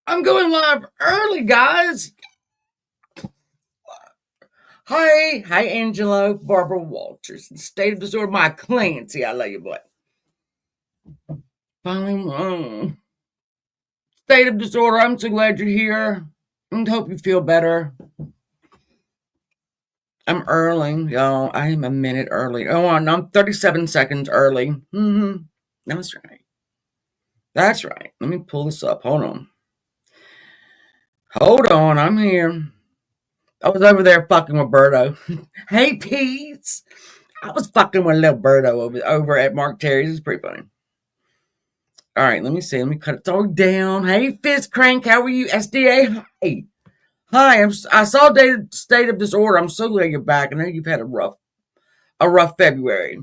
I'm going live early, guys. Hi, Angelo, Barbara Walters, the State of Disorder, my Clancy. I love you, boy. Finally, State of Disorder. I'm so glad you're here. And hope you feel better. I'm early, y'all. I am a minute early. Oh, I'm 37 seconds early. That's right. That's right. Let me pull this up. Hold on. I'm here. I was over there fucking with Berto. Hey, Pete. I was fucking with little Berto over at Mark Terry's. It's pretty funny. All right, let me see. Let me cut it all down. Hey, Fist Crank, how are you? SDA, hi. Hi, I saw State of Disorder. I'm so glad you're back. I know you've had a rough February.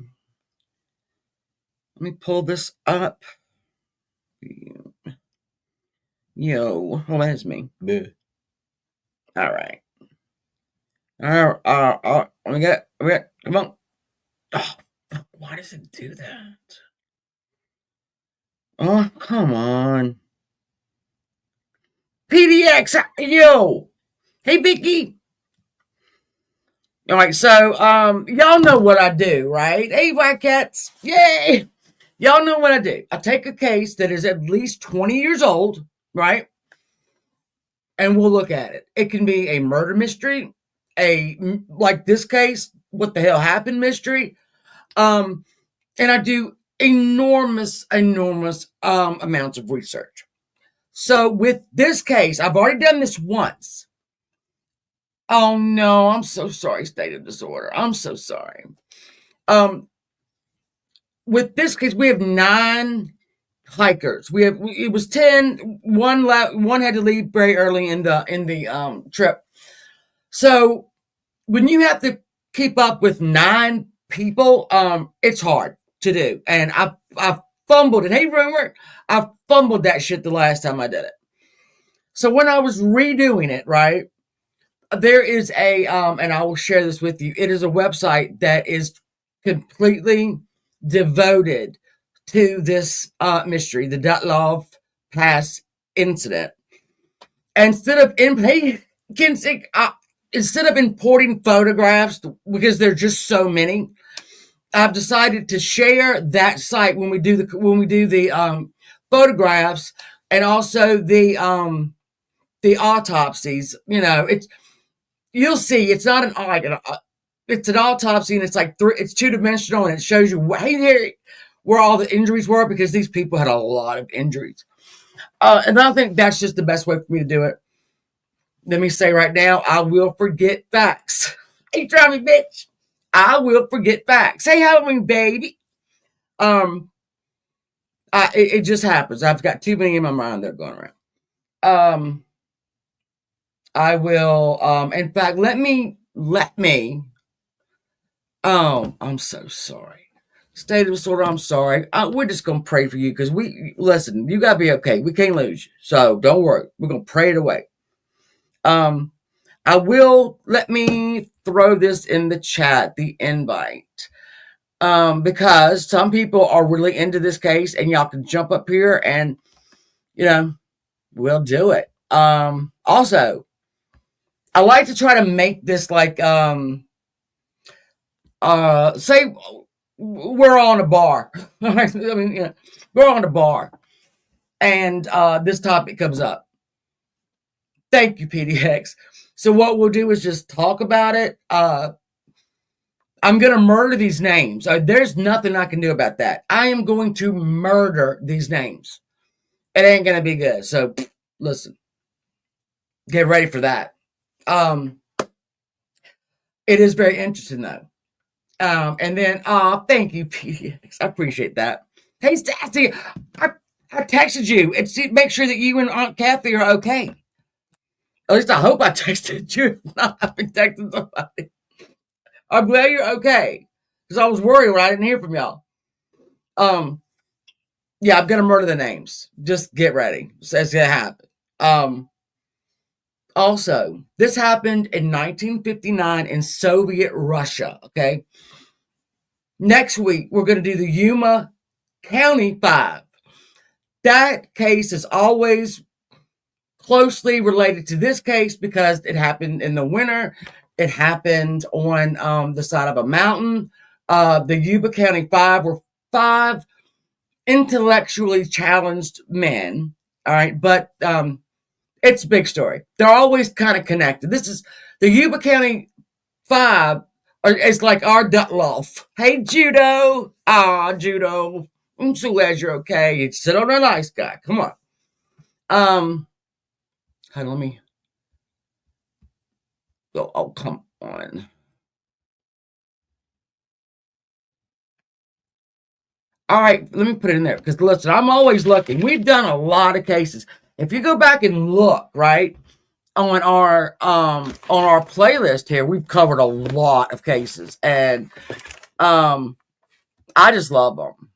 Let me pull this up. Yo, oh, that's me. Bleh. All right. Come on. Oh, why does it do that? Oh, come on. PDX, yo. Hey, Vicky. All right, so y'all know what I do, right? Hey, White Cats. Yay. Y'all know what I do. I take a case that is at least 20 years old, right? And we'll look at it. It can be a murder mystery, like this case, what the hell happened mystery. And I do enormous amounts of research. So with this case, I've already done this once. Oh no, I'm so sorry, State of Disorder. I'm so sorry. Um, with this case, we have 9 hikers. It was 10. One had to leave very early in the trip. So when you have to keep up with 9 people, it's hard to do. And I fumbled it. Hey, Rumor, I fumbled that shit the last time I did it. So when I was redoing it, right, there is and I will share this with you. It is a website that is completely devoted to this mystery, the Dyatlov Pass incident. Instead of instead of importing photographs because there's just so many, I've decided to share that site when we do the photographs and also the autopsies. You'll see it's not it's an autopsy and it's like it's 2-dimensional and it shows you here where all the injuries were because these people had a lot of injuries. And I think that's just the best way for me to do it. Let me say right now, I will forget facts. Hey, try me, bitch. I will forget facts. Say Halloween, baby. It just happens. I've got too many in my mind that are going around. I will. In fact, let me. Oh, I'm so sorry. State of Disorder, I'm sorry. We're just gonna pray for you because listen. You gotta be okay. We can't lose you, so don't worry. We're gonna pray it away. I will let me throw this in the chat, the invite. Because some people are really into this case and y'all can jump up here and we'll do it. Also, I like to try to make this like say we're on a bar. I mean, we're on a bar and this topic comes up. Thank you, PDX. So what we'll do is just talk about it. I'm going to murder these names. There's nothing I can do about that. I am going to murder these names. It ain't going to be good. So listen, get ready for that. It is very interesting though. And then, thank you, PDX. I appreciate that. Hey, Sassy, I texted you and make sure that you and Aunt Kathy are okay. At least I hope I texted you. I've been texting somebody. I'm glad you're okay. Because I was worried when I didn't hear from y'all. Yeah, I'm gonna murder the names. Just get ready. It's gonna happen. Also, this happened in 1959 in Soviet Russia. Okay. Next week, we're gonna do the Yuma County 5. That case is always closely related to this case because it happened in the winter. It happened on the side of a mountain. The Yuba County Five were five intellectually challenged men. All right, but it's a big story. They're always kind of connected. This is the Yuba County Five. It's like our Dyatlov. Hey, Judo. Judo. I'm so glad you're okay. You sit on a nice guy. Come on. Let me go. Oh, come on. All right, let me put it in there because listen, I'm always looking. We've done a lot of cases. If you go back and look, right, on our playlist here, we've covered a lot of cases, and I just love them.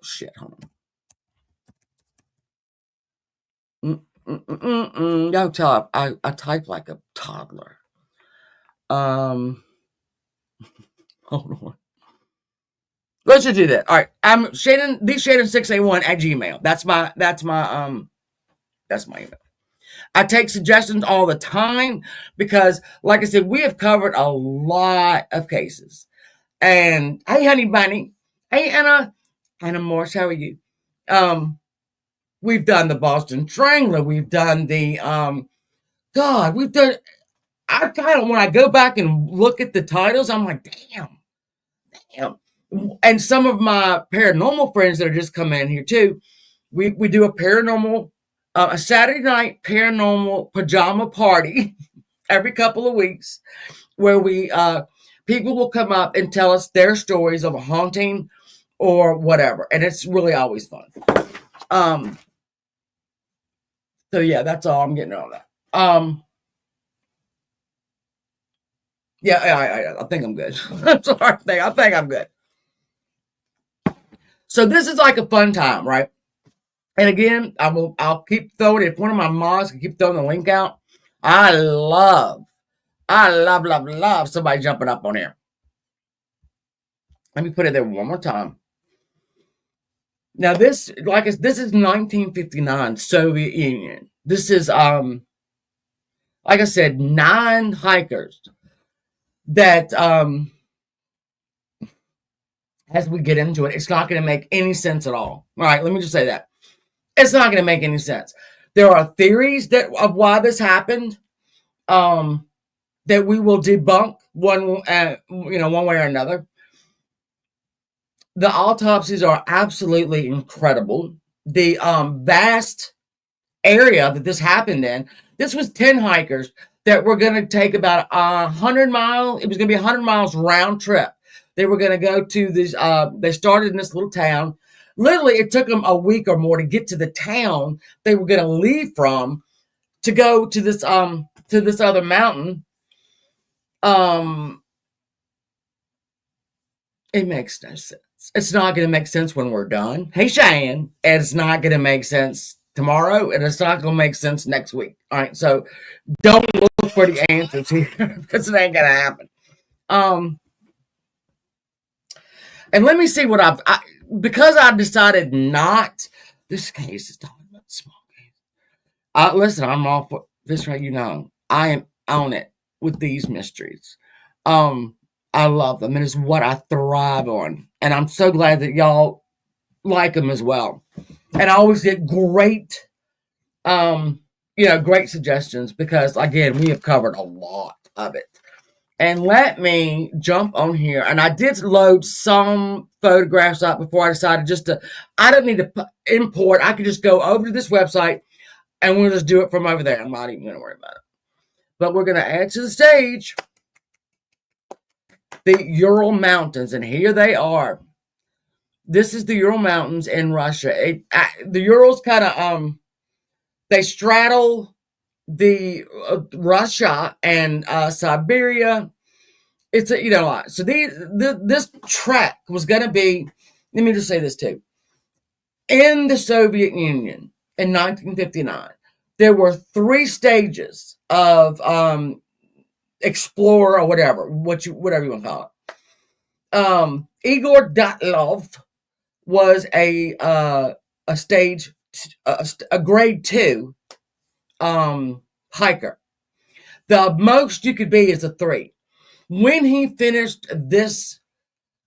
Shit, hold on. Don't tell. I type like a toddler. Hold on. Let's just do that. All right. I'm Shannon, theshannon681 at Gmail. That's my email. I take suggestions all the time because, like I said, we have covered a lot of cases. And hey, honey bunny. Hey, Anna Morse, how are you? We've done the Boston Strangler. We've done the we've done. I kind of when I go back and look at the titles, I'm like, damn. And some of my paranormal friends that are just coming in here too, we do a paranormal, a Saturday night paranormal pajama party every couple of weeks, where we people will come up and tell us their stories of a haunting or whatever, and it's really always fun. So yeah, that's all I'm getting on that. Yeah, I think I'm good. I'm sorry, I think I'm good. So this is like a fun time, right? And again, I'll keep throwing it. If one of my mods can keep throwing the link out. I love somebody jumping up on here. Let me put it there one more time. Now this is 1959 Soviet Union. This is like I said, 9 hikers that as we get into it, it's not going to make any sense at all. All right, let me just say that. It's not going to make any sense. There are theories of why this happened that we will debunk one way or another. The autopsies are absolutely incredible. The vast area that this happened in, this was 10 hikers that were going to take about 100 miles. It was going to be 100 miles round trip. They were going to go to this, they started in this little town. Literally, it took them a week or more to get to the town they were going to leave from to go to this other mountain. It makes no sense. It's not going to make sense when we're done. Hey, Cheyenne, and it's not going to make sense tomorrow, and it's not going to make sense next week. All right, so don't look for the answers here because it ain't going to happen. And let me see what because I decided not. This case is talking about small case. Listen, I'm all for this, right? I am on it with these mysteries. I love them, and it's what I thrive on. And I'm so glad that y'all like them as well. And I always get great, great suggestions because, again, we have covered a lot of it. And let me jump on here. And I did load some photographs up before I decided I don't need to import. I can just go over to this website and we'll just do it from over there. I'm not even going to worry about it. But we're going to add to the stage the Ural Mountains. And here they are. This is the Ural Mountains in Russia. The Urals kind of, they straddle the Russia and Siberia. It's so this trek was going to be. Let me just say this too. In the Soviet Union in 1959, there were 3 stages of explorer or whatever you want to call it. Igor Dyatlov was a stage, a grade 2 hiker. The most you could be is a 3. When he finished this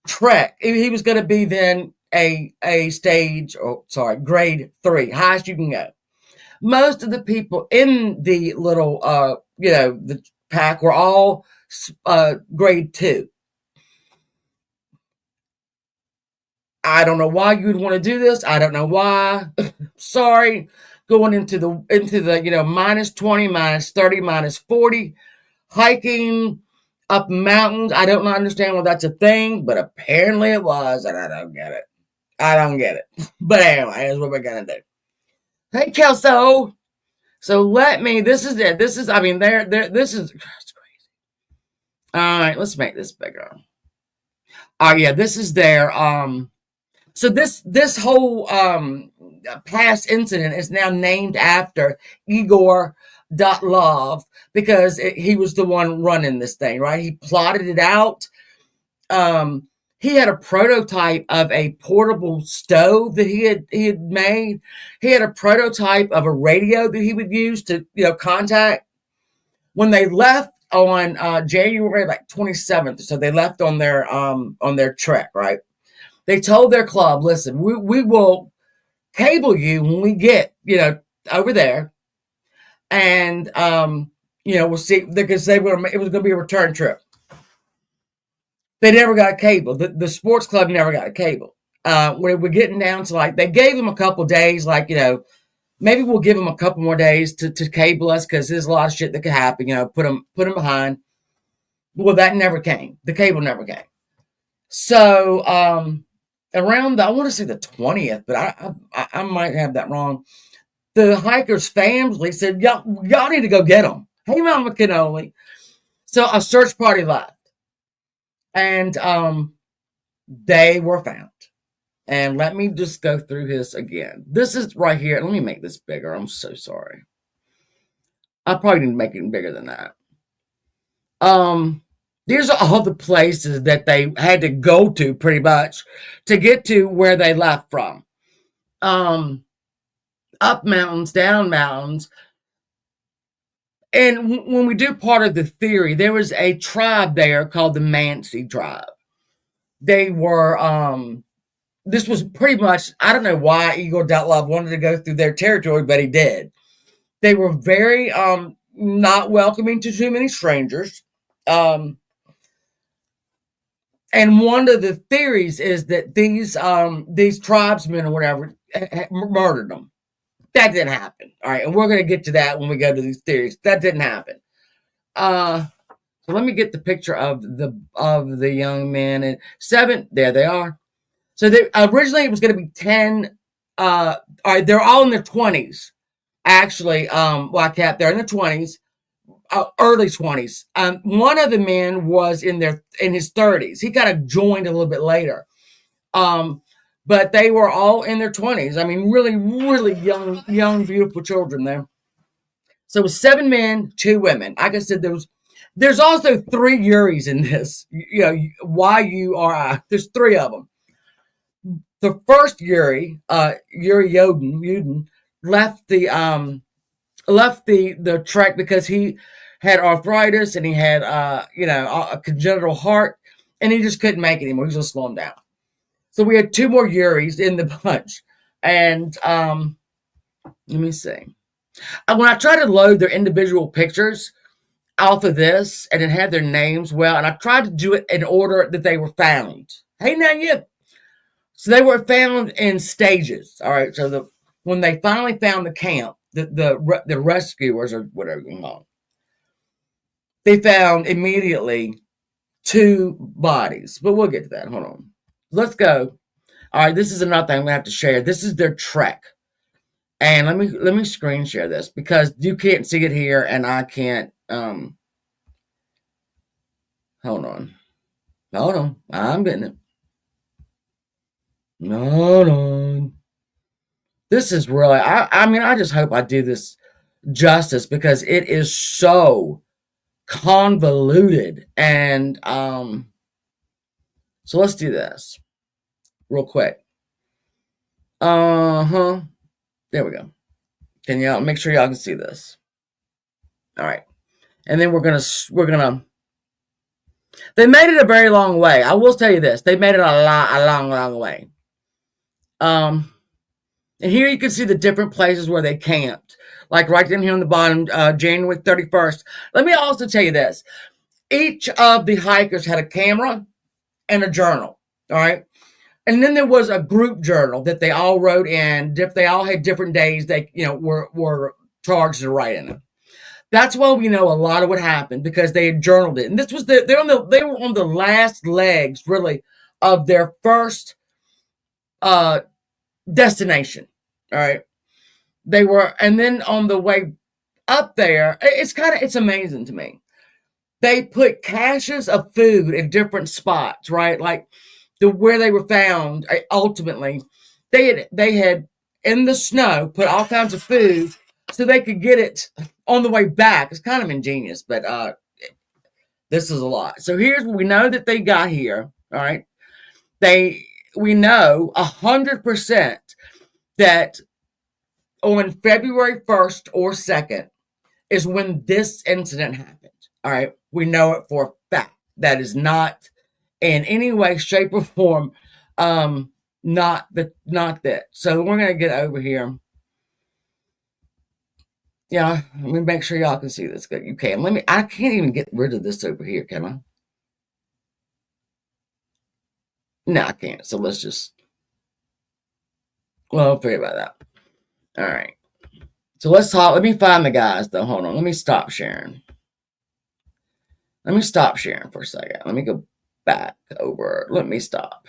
trek, he was going to be then a stage, or sorry, grade 3, highest you can go. Most of the people in the little, the pack were all grade 2. I don't know why you would want to do this. I don't know why. Sorry, going into the minus 20, minus 30, minus 40, hiking up mountains. I don't understand why that's a thing, but apparently it was, and I don't get it. I don't get it. But anyway, here's what we're gonna do. Hey, Kelso. So this is it. This is, I mean, this is, it's crazy. All right, let's make this bigger. Oh yeah, this is their, so this whole, past incident is now named after Igor Dyatlov, because he was the one running this thing, right? He plotted it out. He had a prototype of a portable stove that he had made. He had a prototype of a radio that he would use to contact. When they left on January like 27th, so they left on their trek, right? They told their club, listen, we will cable you when we get over there, and we'll see, because it was going to be a return trip. They never got a cable. The sports club never got a cable. We're getting down to, like, they gave them a couple days, like, maybe we'll give them a couple more days to cable us, because there's a lot of shit that could happen. Put them behind. Well, that never came. The cable never came. So around I want to say the 20th, but I might have that wrong. The hikers' family said, y'all need to go get them. Hey, Mama Cannoli. So a search party left, and they were found. And let me just go through this again. This is right here. Let me make this bigger. I'm so sorry. I probably need to make it bigger than that. These are all the places that they had to go to, pretty much, to get to where they left from. Up mountains, down mountains. And when we do part of the theory, there was a tribe there called the Mansi tribe. They were, this was pretty much, I don't know why Igor Dyatlov wanted to go through their territory, but he did. They were very not welcoming to too many strangers. And one of the theories is that these tribesmen or whatever murdered them. That didn't happen. All right, and we're going to get to that when we go to these theories. That didn't happen. So let me get the picture of the young man. And 7, there they are. So originally it was going to be 10. All right, they're all in their 20s. Actually, they're in their 20s, early 20s. One of the men was in his 30s. He kind of joined a little bit later. But they were all in their 20s. I mean, really, really young, beautiful children there. So it was 7 men, 2 women. Like I said, there's also 3 Yuris in this. Y-U-R-I. There's 3 of them. The first Yuri, Yuri Yudin, left the trek because he had arthritis, and he had a congenital heart, and he just couldn't make it anymore. He was going to slow him down. So we had 2 more Yuris in the bunch. And let me see. When I tried to load their individual pictures off of this, and it had their names, and I tried to do it in order that they were found. Hey, now you. So they were found in stages. All right. So when they finally found the camp, the rescuers, or whatever you call them, they found immediately 2 bodies. But we'll get to that. Hold on. Let's go. All right, this is another thing we have to share. This is their trek. And let me screen share this, because you can't see it here, and I can't. Hold on. I'm getting it. Hold on. This is really. I mean, I just hope I do this justice, because it is so convoluted. And so let's do this real quick. There we go. Can y'all make sure y'all can see this? All right. And then we're gonna. They made it a very long way. I will tell you this: they made it a long way. And here you can see the different places where they camped, like right down here on the bottom, January 31st. Let me also tell you this: each of the hikers had a camera and a journal. All right. And then there was a group journal that they all wrote in. They all had different days they, were charged to write in it. That's why we know a lot of what happened, because they had journaled it. And this was they were on the last legs, really, of their first destination. All right. They were, and then on the way up there, it's amazing to me. They put caches of food in different spots, right? Like where they were found. Ultimately, they had in the snow put all kinds of food so they could get it on the way back. It's kind of ingenious, but this is a lot. So here's what we know that they got here. All right, we know 100% that on February 1st or 2nd is when this incident happened. All right, we know it for a fact. That is not in any way, shape, or form not that. So we're gonna get over here. Yeah, let me make sure y'all can see this good. You can. I can't even get rid of this over here, can I? No, I can't. So let's just, well, I'll figure about that. All right. So let's talk. Let me find the guys, though. Hold on. Let me stop sharing. Let me stop sharing for a second. Let me go back over. Let me stop.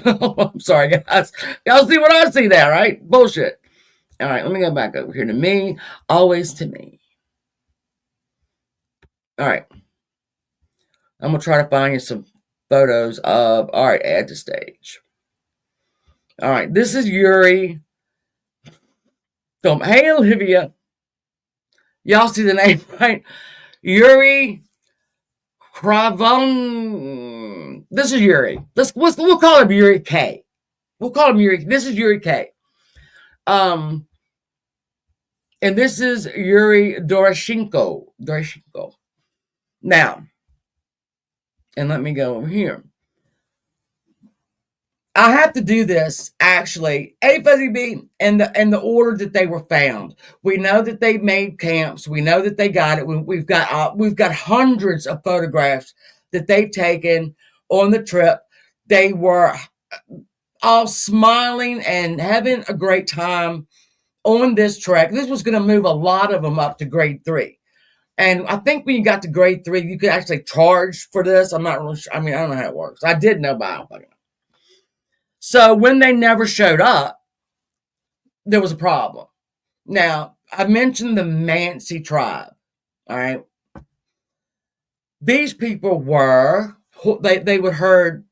I'm sorry, guys. Y'all see what I see there, right? Bullshit. All right, let me go back over here to me. Always to me. All right. I'm going to try to find you some photos of, all right, add to stage. All right, this is Yuri. Hey, Olivia. Y'all see the name, right? Yuri Kravon. This is Yuri. We'll call him Yuri K. We'll call him Yuri. This is Yuri K. And this is Yuri Doroshenko. Now, and let me go over here. I have to do this actually, A Fuzzy B, in the order that they were found. We know that they made camps. We know that they got it. We've got hundreds of photographs that they've taken on the trip. They were all smiling and having a great time on this trek. This was going to move a lot of them up to grade 3. And I think when you got to grade 3, you could actually charge for this. I'm not really sure. I mean, I don't know how it works. I did know, but I don't fucking know. So when they never showed up, there was a problem. Now, I mentioned the Mansi tribe. All right. These people they would herd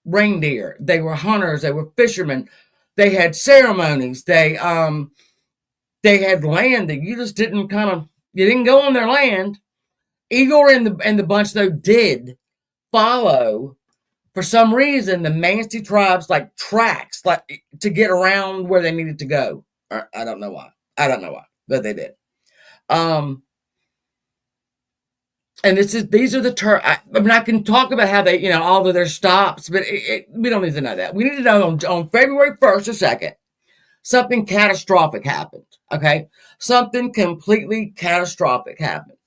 reindeer. They were hunters. They were fishermen. They had ceremonies. They had land that you just didn't you didn't go on their land. Igor and the bunch, though, did follow, for some reason, the Mansi tribes like tracks, like to get around where they needed to go. I don't know why. But they did. And these are the terms. I mean, I can talk about how they, all of their stops, but we don't need to know that. We need to know on February 1st or 2nd, something catastrophic happened. Okay, something completely catastrophic happened.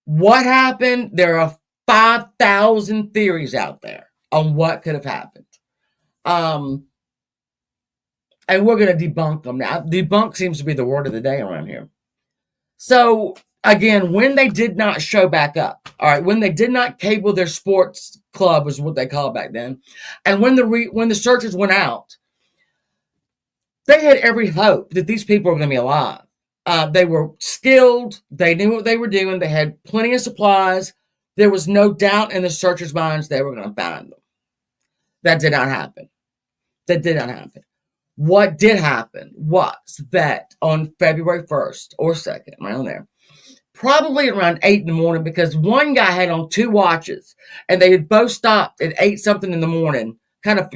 What happened? There are 5,000 theories out there on what could have happened. And we're going to debunk them now. Debunk seems to be the word of the day around here. So, again, when they did not show back up, all right, when they did not cable their sports club, was what they called back then, and when the searchers went out, they had every hope that these people were going to be alive. They were skilled. They knew what they were doing. They had plenty of supplies. There was no doubt in the searchers' minds they were going to find them. That did not happen. What did happen was that on February 1st or 2nd, around there, probably around 8 in the morning, because one guy had on 2 watches, and they had both stopped at 8 something in the morning kind of,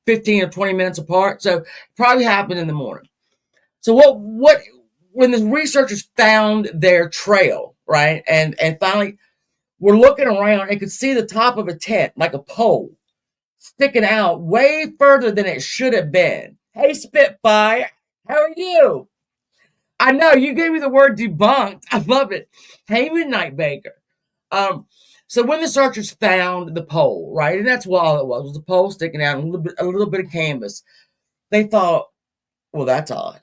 15 or 20 minutes apart. So probably happened in the morning. So what when the researchers found their trail, right? And finally we're looking around and could see the top of a tent, like a pole, sticking out way further than it should have been. Hey, Spitfire, how are you? I know you gave me the word debunked. I love it. Hey, Midnight Baker. Um, so when the searchers found the pole, right, and that's what all it was a pole sticking out, and a little bit of canvas. They thought, well, that's odd.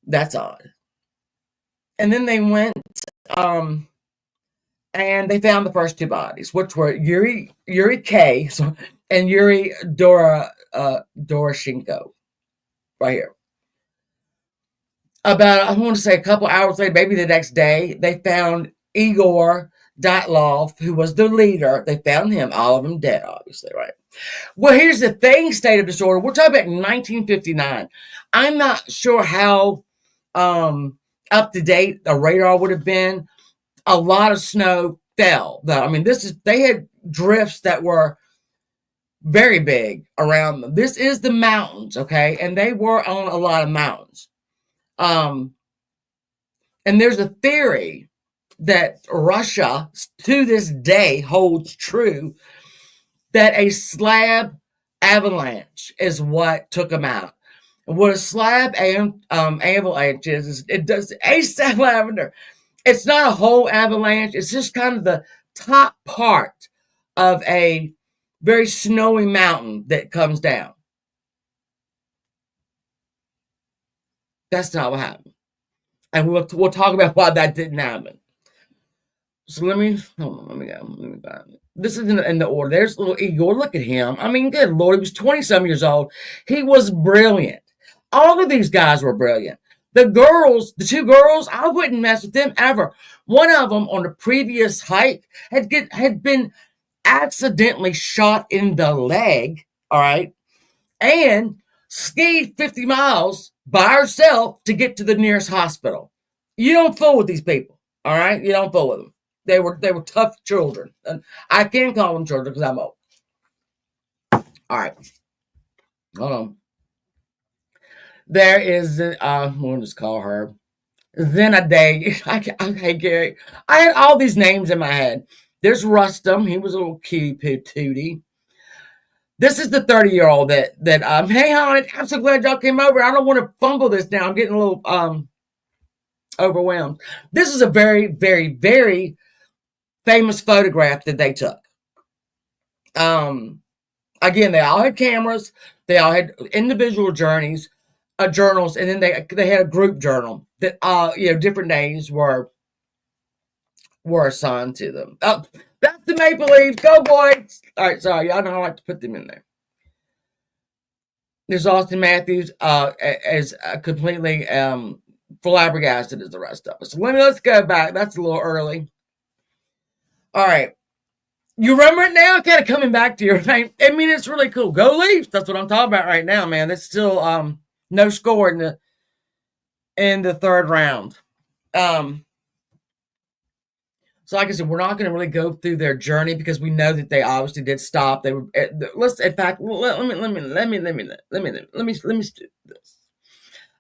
That's odd. And then they went, um, and they found the first two bodies, which were Yuri K. And Yuri Doroshenko, right here. About, I want to say, a couple hours later, maybe the next day, they found Igor Dyatlov, who was the leader. They found him, all of them dead, obviously, right? Well, here's the thing, state of disorder. We're talking about 1959. I'm not sure how up to date the radar would have been. A lot of snow fell, though. I mean, they had drifts that were very big around them. This is the mountains, okay? And they were on a lot of mountains. And there's a theory that Russia, to this day, holds true that a slab avalanche is what took them out. And what a slab avalanche is it does a lavender. It's not a whole avalanche. It's just kind of the top part of a very snowy mountain that comes down. That's not what happened. And we'll talk about why that didn't happen. So let me go. Let me find it. This is in the order. There's little Igor. Look at him. I mean, good Lord, he was 20-some years old. He was brilliant. All of these guys were brilliant. The two girls, I wouldn't mess with them ever. One of them on the previous hike had been accidentally shot in the leg, all right, and skied 50 miles by herself to get to the nearest hospital. You don't fool with these people, all right? You don't fool with them. They were tough children. And I can't call them children because I'm old. All right. Hold on. There is, we'll just call her Zenade. Okay, Gary. I had all these names in my head. There's Rustum. He was a little cute patootie. This is the 30-year-old that hey, honey, I'm so glad y'all came over. I don't want to fumble this now. I'm getting a little overwhelmed. This is a very, very, very famous photograph that they took. Again, they all had cameras. They all had individual journals, and then they had a group journal that different names were assigned to them. Oh, that's the Maple Leafs. Go boys! All right, sorry, y'all know I like to put them in there. There's Austin Matthews as completely flabbergasted as the rest of us. So let's go back. That's a little early. All right. You remember it now? Kind of coming back to your name. I mean, it's really cool. Go Leafs. That's what I'm talking about right now, man. It's still no score in the third round. So like I said, we're not going to really go through their journey because we know that they obviously did stop. They were in fact, let me do this.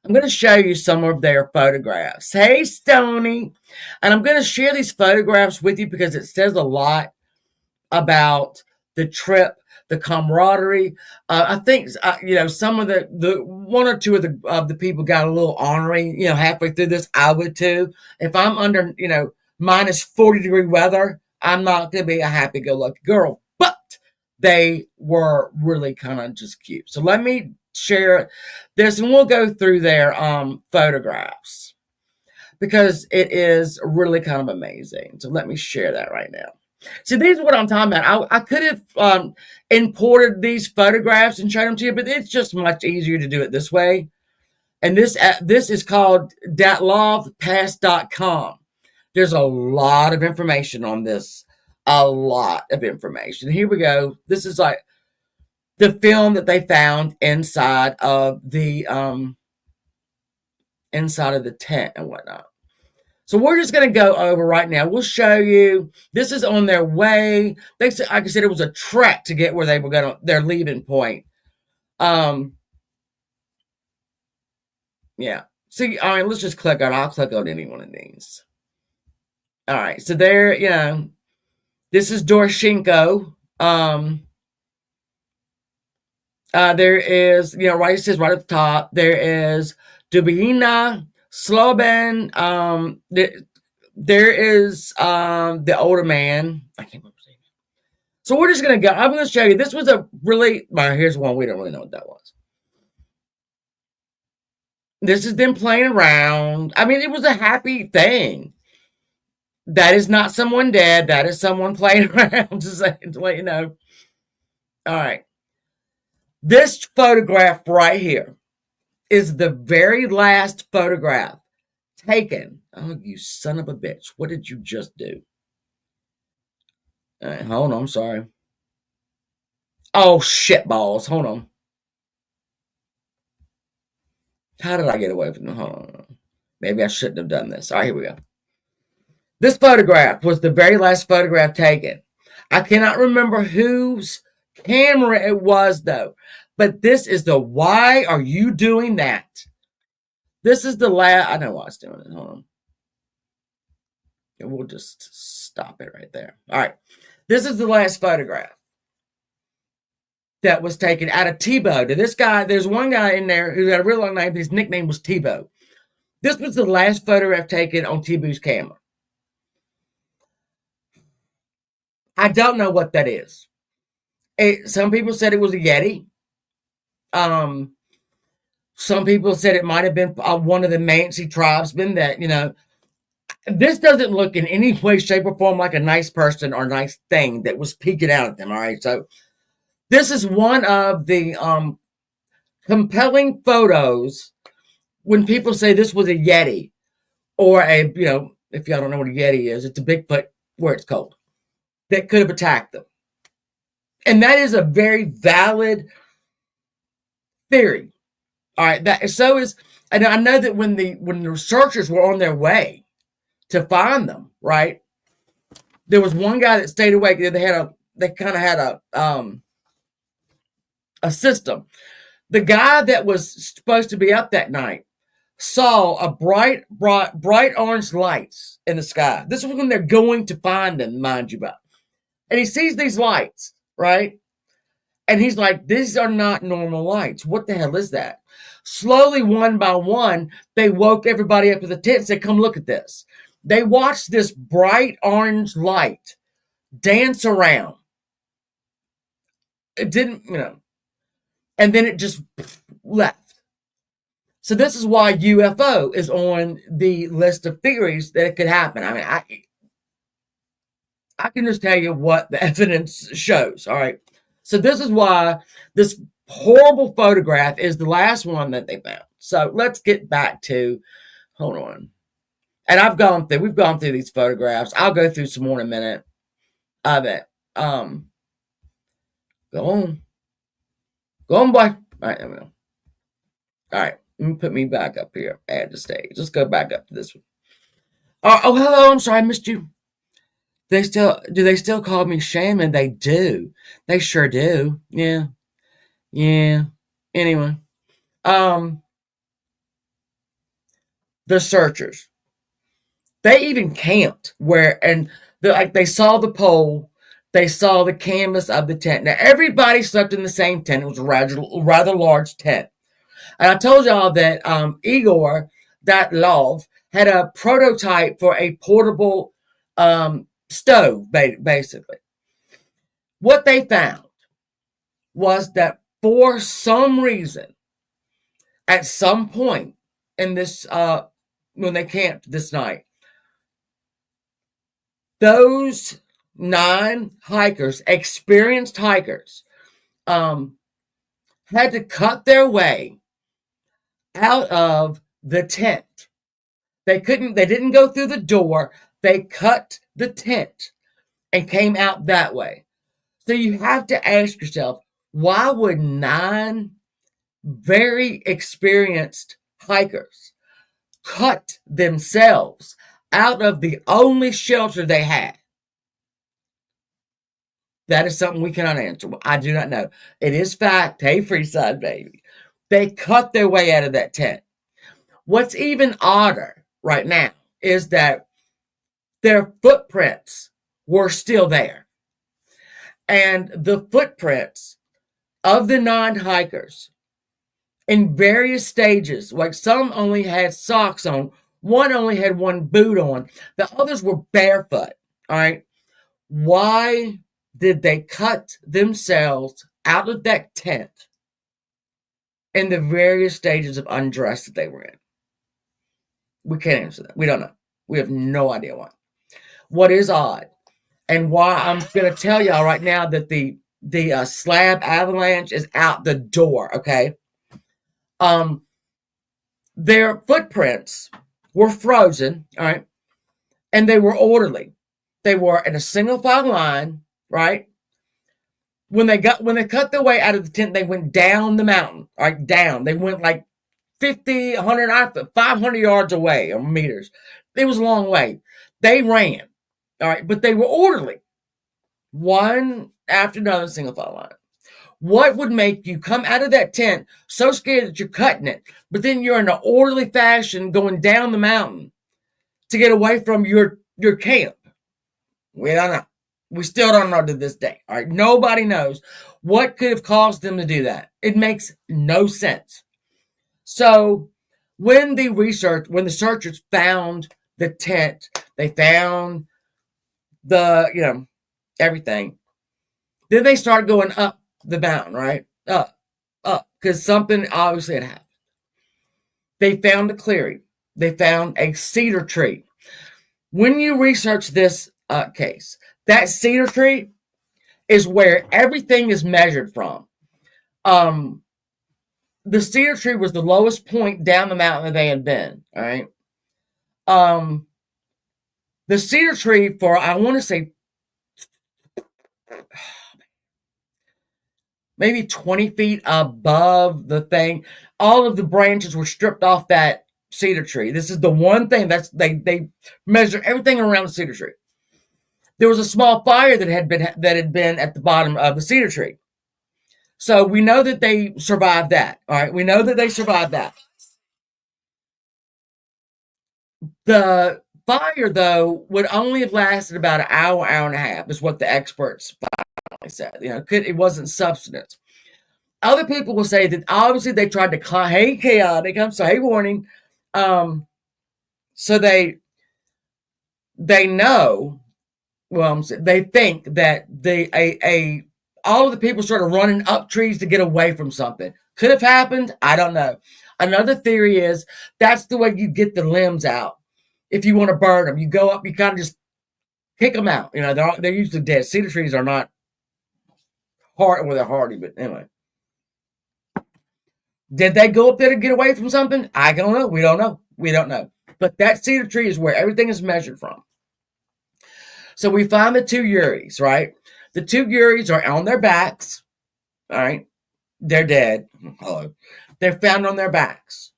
I'm going to show you some of their photographs. Hey, Stony. And I'm going to share these photographs with you because it says a lot about the trip, the camaraderie. I think some of the one or two of the people got a little ornery. Halfway through this, I would too. If I'm under minus 40-degree weather, I'm not going to be a happy-go-lucky girl. But they were really kind of just cute. So let me share this, and we'll go through their photographs because it is really kind of amazing. So let me share that right now. See, these are what I'm talking about. I could have imported these photographs and showed them to you, but it's just much easier to do it this way. And this is called DyatlovPass.com. There's a lot of information on this. A lot of information. Here we go. This is like the film that they found inside of the tent and whatnot. So we're just going to go over right now. We'll show you. This is on their way. They said, like I said, it was a trek to get where they were going. Their leaving point. Yeah. See, all right. Let's just click on. I'll click on any one of these. All right. So there, this is Doroshenko. There is, right, it says right at the top, there is Dubina, Sloban, there is the older man. I can't remember his name. So we're just going to go. I'm going to show you. This was a really, well, here's one. We don't really know what that was. This is them playing around. I mean, it was a happy thing. That is not someone dead. That is someone playing around, to let you know. All right. This photograph right here is the very last photograph taken. Oh, you son of a bitch. What did you just do? All right, hold on. I'm sorry. Oh, shit balls. Hold on. How did I get away from it? Hold on. Maybe I shouldn't have done this. All right, here we go. This photograph was the very last photograph taken. I cannot remember whose camera it was, though. But this is the why are you doing that? This is the last. I know why it's doing it. Hold on. And we'll just stop it right there. All right. This is the last photograph that was taken out of Tebow. To this guy, there's one guy in there who had a real long name. His nickname was Tebow. This was the last photograph taken on Tebow's camera. I don't know what that is. Some people said it was a Yeti. Some people said it might have been one of the Mansi tribesmen that, this doesn't look in any way, shape, or form like a nice person or nice thing that was peeking out at them. All right. So this is one of the compelling photos when people say this was a Yeti or if y'all don't know what a Yeti is, it's a Bigfoot where it's cold that could have attacked them. And that is a very valid theory. All right. And I know that when the researchers were on their way to find them, right, there was one guy that stayed awake. They kind of had a system. The guy that was supposed to be up that night saw a bright orange lights in the sky. This is when they're going to find them, mind you, about. And he sees these lights, right? And he's like, these are not normal lights. What the hell is that? Slowly, one by one, they woke everybody up to the tent and said, come look at this. They watched this bright orange light dance around. It didn't, and then it just left. So this is why UFO is on the list of theories that it could happen. I mean, I can just tell you what the evidence shows, all right? So this is why this horrible photograph is the last one that they found. So let's get back to, hold on. And we've gone through these photographs. I'll go through some more in a minute of it. Go on. Go on, boy. All right, there we go. All right, let me put me back up here. Add to stage. Let's go back up to this one. Oh, hello. I'm sorry, I missed you. Do they still call me shaman? They do. They sure do. Yeah. Anyway, the searchers. They even camped they saw the pole, they saw the canvas of the tent. Now everybody slept in the same tent. It was a rather large tent. And I told y'all that Igor Dyatlov had a prototype for a portable stove, basically. What they found was that for some reason, at some point in this, when they camped this night, those 9 hikers, experienced hikers, had to cut their way out of the tent. They didn't go through the door. They cut the tent and came out that way. So you have to ask yourself, why would 9 very experienced hikers cut themselves out of the only shelter they had? That is something we cannot answer. I do not know. It is fact. Hey, Freeside baby. They cut their way out of that tent. What's even odder right now is that their footprints were still there. And the footprints of the 9 hikers in various stages, like some only had socks on, one only had one boot on, the others were barefoot. All right. Why did they cut themselves out of that tent in the various stages of undress that they were in? We can't answer that. We don't know. We have no idea why. What is odd, and why I'm going to tell y'all right now that the slab avalanche is out the door. Okay, their footprints were frozen. All right, and they were orderly. They were in a single file line. Right. When they cut their way out of the tent, they went down the mountain. All right, down. They went like 50, 100, 500 yards away, or meters. It was a long way. They ran. All right, but they were orderly. One after another, single file line. What would make you come out of that tent so scared that you're cutting it, but then you're in an orderly fashion going down the mountain to get away from your camp? We don't know. We still don't know to this day. All right, nobody knows what could have caused them to do that. It makes no sense. So when the searchers found the tent, they found the, everything. Then they started going up the mountain, right? Up, because something obviously had happened. They found a clearing. They found a cedar tree. When you research this case, that cedar tree is where everything is measured from. The cedar tree was the lowest point down the mountain that they had been. All right. The cedar tree, for I want to say maybe 20 feet above the thing, all of the branches were stripped off that cedar tree. This is the one thing they measure everything around the cedar tree. There was a small fire that had been at the bottom of the cedar tree. So we know that they survived that. All right. We know that they survived that. The fire, though, would only have lasted about an hour, hour and a half, is what the experts finally said. It wasn't substance. Other people will say that obviously they tried to hey, chaotic. I'm sorry, hey, warning. So they know. Well, they think that all of the people started running up trees to get away from something. Could have happened. I don't know. Another theory is that's the way you get the limbs out. If you want to burn them, you go up, you kind of just kick them out. They're usually dead. Cedar trees are not hard, well, they're hardy, but anyway. Did they go up there to get away from something? I don't know. We don't know. But that cedar tree is where everything is measured from. So we find the 2 Yuris, right? The 2 Yuris are on their backs. All right. They're dead. Hello. They're found on their backs.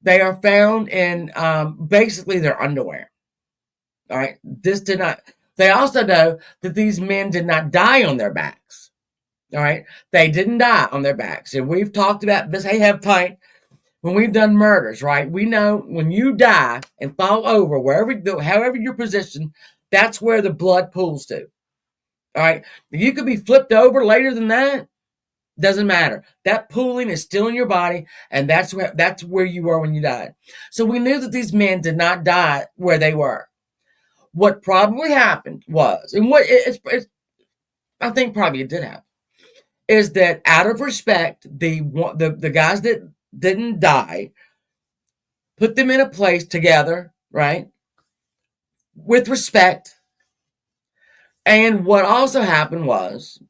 They are found in basically their underwear. All right. They also know that these men did not die on their backs. All right. They didn't die on their backs. And we've talked about this. Hey, have tight. When we've done murders, right? We know when you die and fall over, however you're positioned, that's where the blood pools to. All right. You could be flipped over later than that. Doesn't matter. That pooling is still in your body, and that's where you were when you died. So we knew that these men did not die where they were. What probably happened was, and I think probably it did happen, is that out of respect, the guys that didn't die put them in a place together, right, with respect. And what also happened was,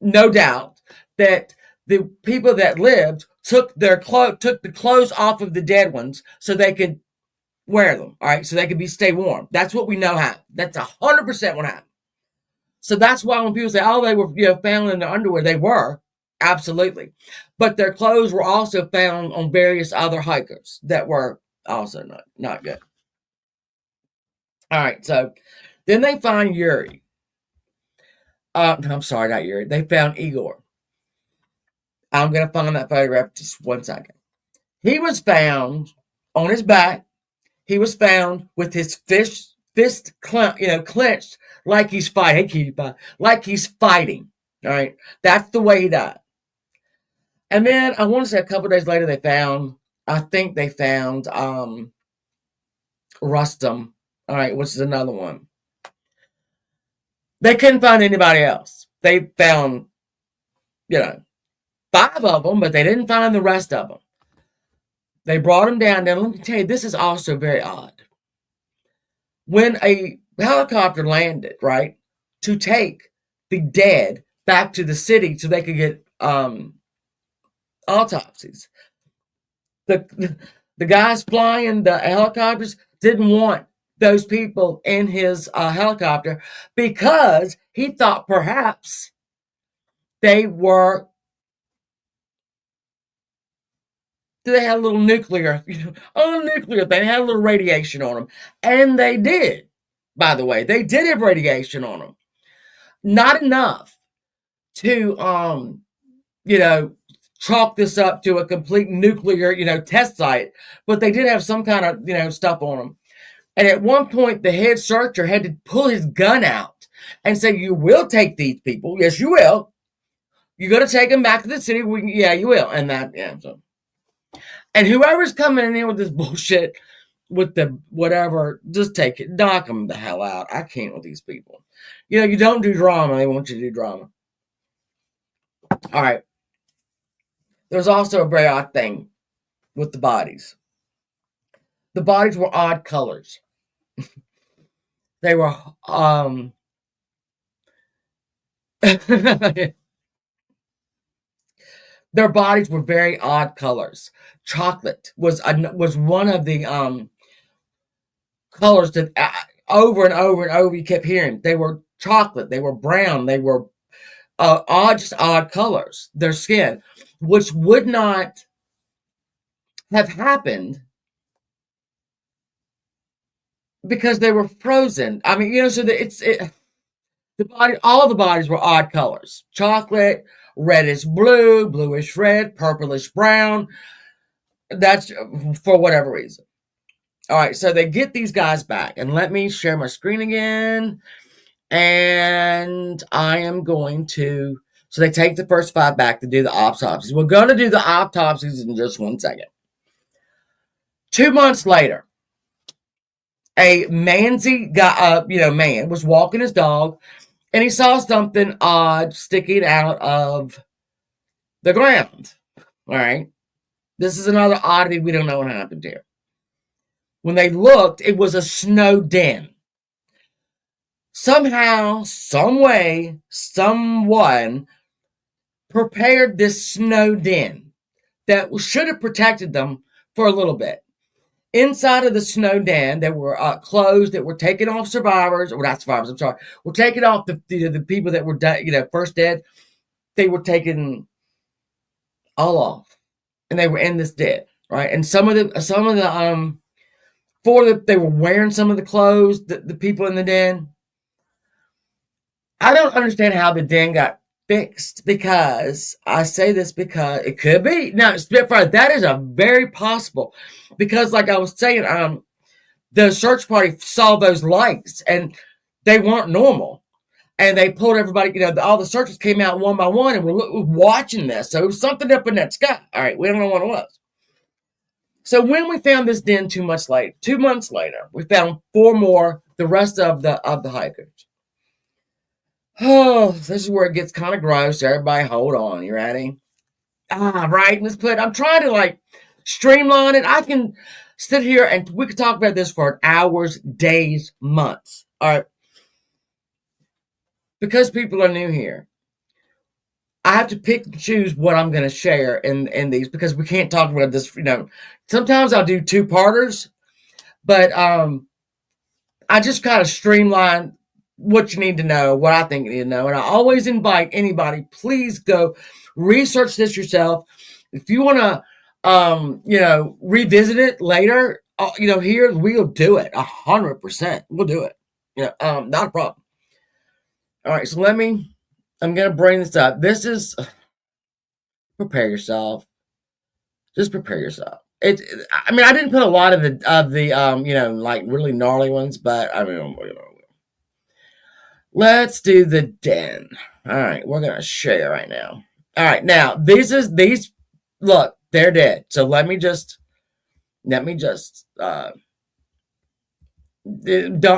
no doubt, that the people that lived took the clothes off of the dead ones so they could wear them, all right, so they could stay warm. That's what we know happened. That's 100% what happened. So that's why when people say, "Oh, they were found in their underwear," they were absolutely, but their clothes were also found on various other hikers that were also not good. All right, so then they find Yuri. No, I'm sorry, not Yuri. They found Igor. I'm gonna find that photograph just 1 second. He was found on his back. He was found with his fist clenched, like he's fighting. Hey, cutie pie, like he's fighting. All right, that's the way he died. And then I want to say a couple of days later, I think they found Rustum. All right, which is another one. They couldn't find anybody else. They found, 5 of them, but they didn't find the rest of them. They brought them down. Now, let me tell you, this is also very odd. When a helicopter landed, right, to take the dead back to the city so they could get autopsies, the guys flying the helicopters didn't want those people in his helicopter because he thought perhaps they had a little nuclear thing. They had a little radiation on them. And they did, by the way. They did have radiation on them. Not enough to, chalk this up to a complete nuclear, test site. But they did have some kind of, stuff on them. And at one point, the head searcher had to pull his gun out and say, you will take these people. Yes, you will. You're going to take them back to the city. Yeah, you will. And that, so. And whoever's coming in with this bullshit with the whatever, just take it. Knock them the hell out. I can't with these people. You don't do drama. They want you to do drama. All right. There's also a very odd thing with the bodies. The bodies were odd colors. They were, their bodies were very odd colors. Chocolate was one of the colors that over and over and over you kept hearing. They were chocolate. They were brown. They were odd colors. Their skin, which would not have happened because they were frozen. I mean, so all the bodies were odd colors: chocolate, reddish blue, bluish red, purplish brown. That's for whatever reason. All right, so they get these guys back, and let me share my screen again. And I am going to. So they take the first 5 back to do the autopsies. We're going to do the autopsies in just 1 second. 2 months later, a manzy guy, man was walking his dog, and he saw something odd sticking out of the ground. All right. This is another oddity we don't know what happened here. When they looked, it was a snow den. Somehow, some way, someone prepared this snow den that should have protected them for a little bit. Inside of the snow den, there were clothes that were taken off survivors, or not survivors, I'm sorry, were taken off the people that were first dead. They were taken all off, and they were in this den, right? And some of the they were wearing some of the clothes, the people in the den. I don't understand how the den got fixed, because I say this because it could be. Now, Spitfire, that is a very possible, because like I was saying, the search party saw those lights and they weren't normal. And they pulled everybody, all the searchers came out one by one and were watching this. So it was something up in that sky. All right, we don't know what it was. So when we found this den 2 months later, we found 4 more, the rest of the hikers. Oh, this is where it gets kind of gross. Everybody hold on. You ready? Right. I'm trying to streamline it. I can sit here and we could talk about this for hours, days, months. All right. Because people are new here, I have to pick and choose what I'm going to share in these, because we can't talk about this. Sometimes I'll do 2-parters, but I just kind of streamline what you need to know, what I think you need to know. And I always invite anybody, please go research this yourself. If you want to, revisit it later, here we'll do it 100%. We'll do it. Not a problem. All right, so I'm gonna bring this up. This is prepare yourself. Just prepare yourself. I mean, I didn't put a lot of the like really gnarly ones, but I mean, let's do the den. All right, we're gonna share right now. All right, now these look, they're dead. So let me just don't.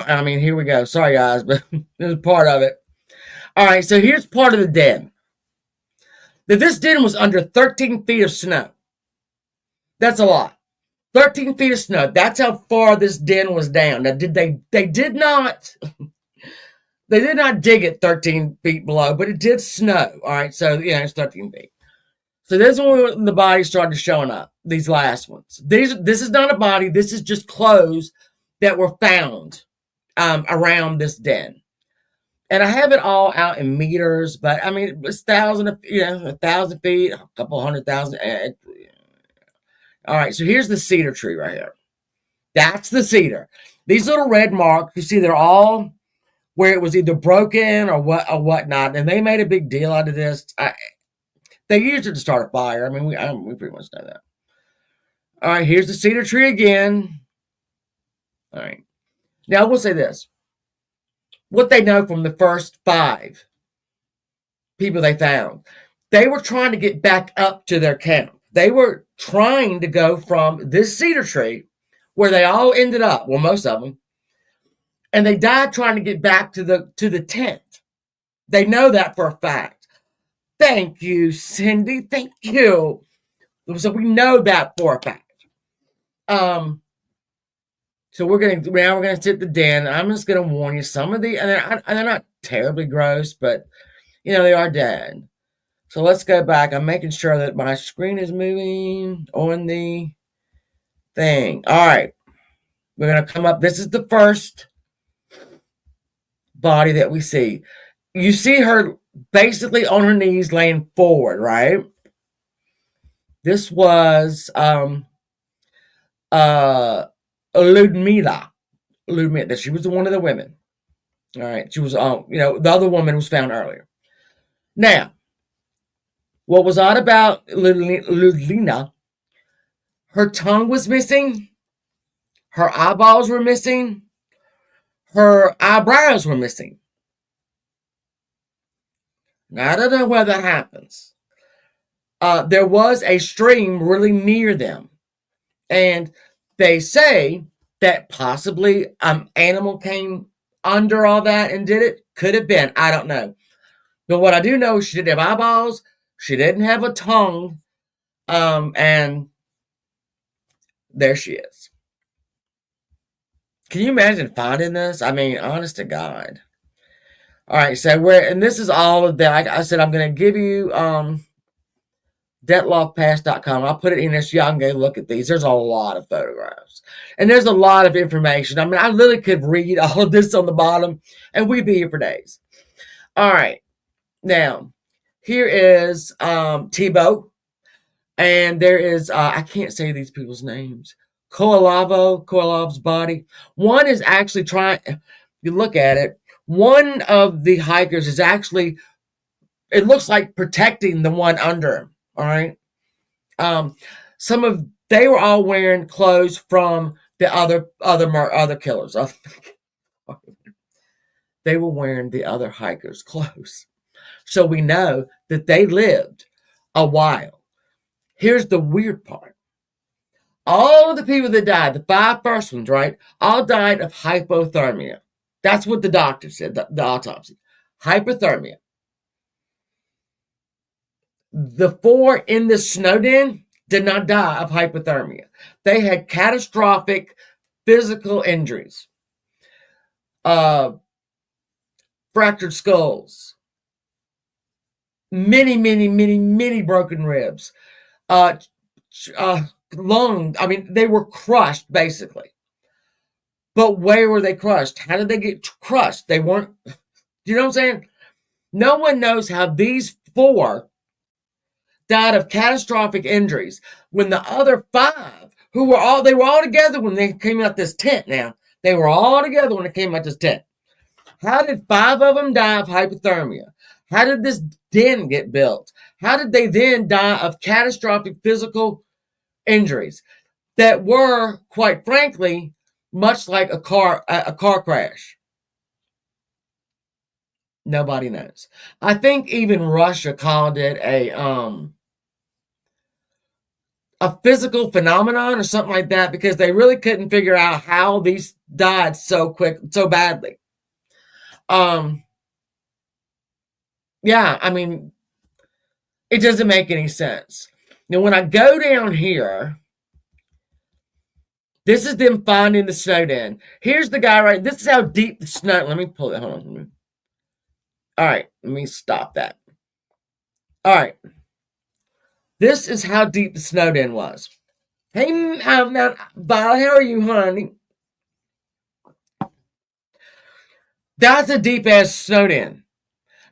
I mean, here we go. Sorry guys, but this is part of it. All right, so here's part of the den. This den was under 13 feet of snow. That's a lot. 13 feet of snow. That's how far this den was down. Now, they did not dig it 13 feet below, but it did snow. All right, so it's 13 feet. So this is when the bodies started showing up. These last ones. This is not a body. This is just clothes that were found around this den. And I have it all out in meters, but I mean it's 1,000 feet, a couple 100,000. All right, so here's the cedar tree right here. That's the cedar. These little red marks, you see, they're all where it was either broken or whatnot, and they made a big deal out of this. They used it to start a fire. I mean, we pretty much know that. All right, here's the cedar tree again. All right. Now, we'll say this. What they know from the first 5 people they found, they were trying to get back up to their camp. They were trying to go from this cedar tree, where they all ended up, well, most of them, and they died trying to get back to the tent. They know that for a fact. Thank you, Cindy. Thank you. So we know that for a fact. So we're gonna sit the den. I'm just gonna warn you, some of and they're not terribly gross, but they are dead. So let's go back. I'm making sure that my screen is moving on the thing. All right, we're gonna come up. This is the first body that we see. You see her basically on her knees, laying forward, right? This was Ludmila. That she was one of the women. All right, she was the other woman was found earlier. Now, what was odd about Ludmila? Her tongue was missing. Her eyeballs were missing. Her eyebrows were missing. Now, I don't know where that happens. There was a stream really near them, and they say that possibly animal came under all that and did it. Could have been. I don't know. But what I do know is she didn't have eyeballs. She didn't have a tongue. And there she is. Can you imagine finding this? I mean, honest to God. All right, so and this is all of that. I said I'm going to give you Dyatlov.com. I'll put it in there so y'all can go look at these. There's a lot of photographs. And there's a lot of information. I mean, I literally could read all of this on the bottom, and we'd be here for days. All right. Now, here is Tebow. And there is, I can't say these people's names. Koalov's body. One is actually you look at it, one of the hikers is actually, it looks like protecting the one under him. All right. They were all wearing clothes from the other killers. They were wearing the other hikers' clothes. So we know that they lived a while. Here's the weird part. All of the people that died, the 5 first ones, right, all died of hypothermia. That's what the doctor said, the autopsy. Hypothermia. The 4 in the snow den did not die of hypothermia. They had catastrophic physical injuries. Fractured skulls. Many broken ribs. Lung. I mean, they were crushed, basically. But where were they crushed? How did they get crushed? They weren't, you know what I'm saying? No one knows how these 4 died of catastrophic injuries when the other 5 they were all together when they came out this tent now. They were all together when they came out this tent. How did 5 of them die of hypothermia? How did this den get built? How did they then die of catastrophic physical injuries that were, quite frankly, much like a car crash? Nobody knows. I think even Russia called it a physical phenomenon or something like that, because they really couldn't figure out how these died so badly. Yeah, I mean, it doesn't make any sense. Now, when I go down here, this is them finding the snow den. Here's the guy right. This is how deep the snow. Let me pull it. Hold on. All right, let me stop that. All right. This is how deep the snow den was. Hey, now, Violet, how are you, honey? That's a deep ass snow den.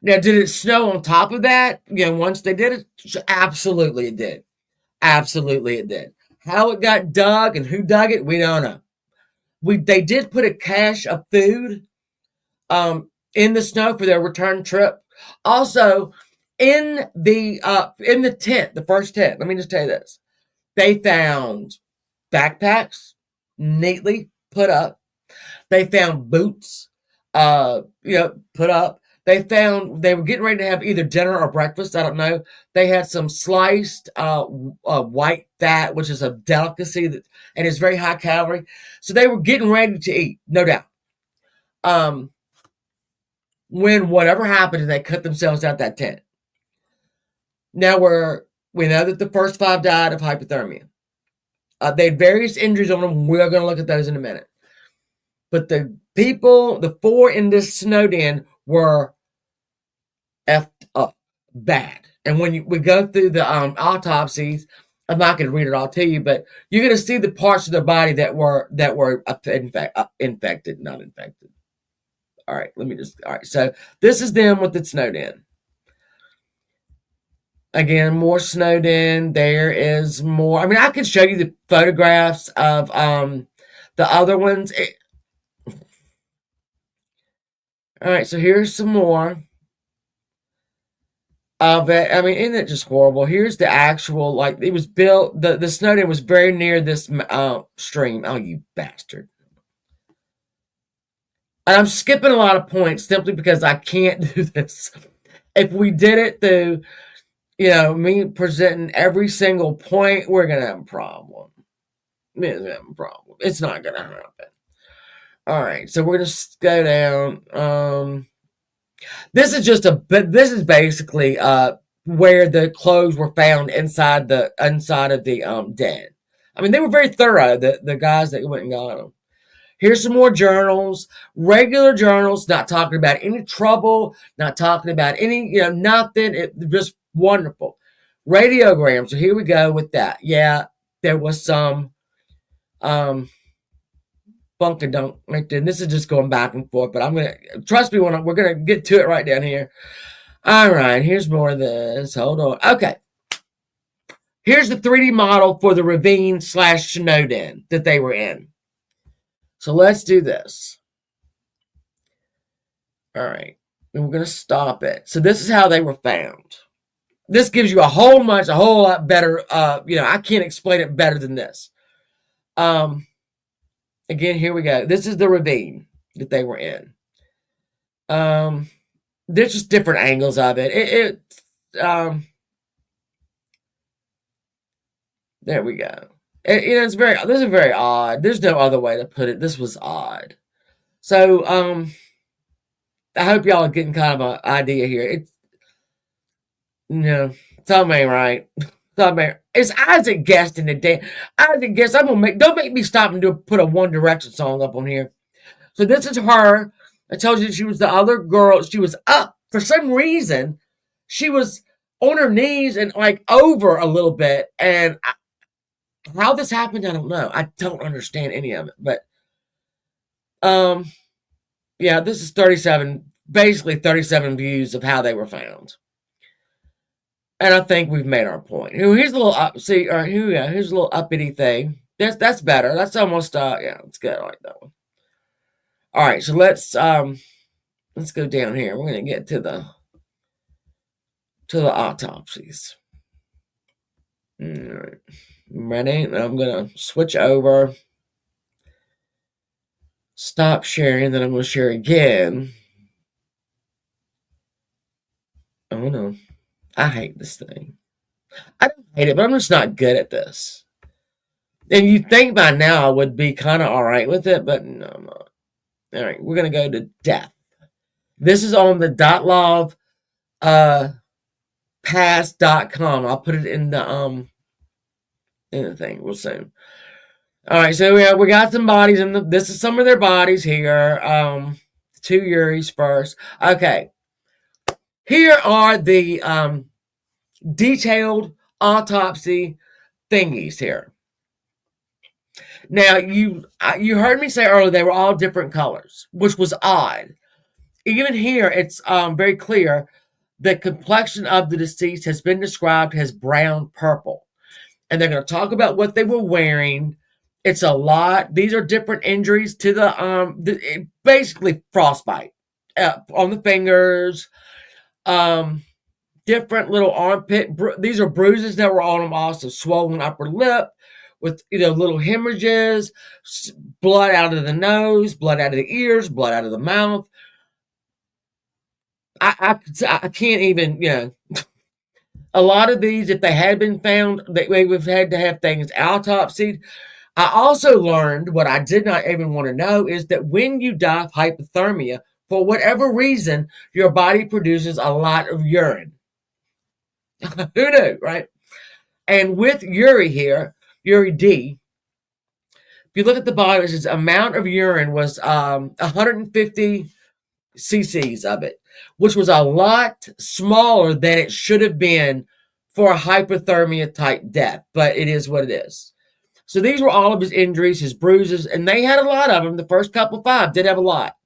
Now, did it snow on top of that? Once they did it, absolutely it did. Absolutely it did. How it got dug and who dug it, we don't know. They did put a cache of food in the snow for their return trip. Also, in the tent, the first tent, let me just tell you this. They found backpacks neatly put up. They found boots put up. They were getting ready to have either dinner or breakfast. I don't know. They had some sliced white fat, which is a delicacy and is very high calorie. So they were getting ready to eat, no doubt. When whatever happened, they cut themselves out that tent. Now we know that the first 5 died of hypothermia. They had various injuries on them. We're going to look at those in a minute. But the 4 in this snow den were effed up bad. And when we go through the autopsies, I'm not going to read it all to you, but you're going to see the parts of their body that were infected, not infected. All right, all right, so this is them with the snow den. Again, more snow den. There is more. I mean, I could show you the photographs of the other ones. All right, so here's some more of it. I mean, isn't it just horrible? Here's the actual, it was built, the snow den was very near this stream. Oh, you bastard. And I'm skipping a lot of points simply because I can't do this. If we did it through, me presenting every single point, we're going to have a problem. It's not going to happen. All right, so we're going to go down. This is basically where the clothes were found inside of the den. I mean, they were very thorough, the guys that went and got them. Here's some more journals, regular journals, not talking about any trouble, not talking about any, nothing. Just wonderful. Radiogram. So here we go with that. Yeah, there was some bunk and dunk right there. And this is just going back and forth, but trust me we're gonna get to it right down here. All right, here's more of this. Hold on. Okay. Here's the 3D model for the ravine / snow den that they were in. So let's do this. All right. And we're going to stop it. So this is how they were found. This gives you a whole lot better, I can't explain it better than this. Again, here we go. This is the ravine that they were in. There's just different angles of it. There we go. This is very odd. There's no other way to put it. This was odd. So, I hope y'all are getting kind of an idea here. Tell me right. It's Isaac Guest in the day. Isaac Guest, don't make me stop and put a One Direction song up on here. So this is her. I told you she was the other girl. She was up. For some reason, she was on her knees and over a little bit. And how this happened, I don't know. I don't understand any of it. But, yeah, this is basically 37 views of how they were found. And I think we've made our point. Here's a little here's a little uppity thing. That's better. That's almost yeah, it's good. I like that one. All right, so let's go down here. We're gonna get to the autopsies. All right. Ready? I'm gonna switch over. Stop sharing, then I'm gonna share again. Oh no. I hate this thing. I don't hate it, but I'm just not good at this. And you'd think by now I would be kind of all right with it, but no, I'm not. All right, we're gonna go to death. This is on the Dyatlov pass.com. I'll put it in the thing. We'll see. All right, so we got some bodies in the. This is some of their bodies here. Two Yuri's first. Okay, here are the detailed autopsy thingies here. Now you heard me say earlier they were all different colors, which was odd. Even here, it's very clear the complexion of the deceased has been described as brown purple, and they're going to talk about what they were wearing. It's a lot. These are different injuries to basically frostbite on the fingers. Different little armpit. These are bruises that were on them. Also, swollen upper lip with little hemorrhages, blood out of the nose, blood out of the ears, blood out of the mouth. I can't even A lot of these, if they had been found, they would have had to have things autopsied. I also learned what I did not even want to know is that when you die of hypothermia, for whatever reason, your body produces a lot of urine. Who knew, right? And with Uri here, Uri D, if you look at the bottom, his amount of urine was 150 cc's of it, which was a lot smaller than it should have been for a hypothermia type death, but it is what it is. So these were all of his injuries, his bruises, and they had a lot of them. The first couple five did have a lot.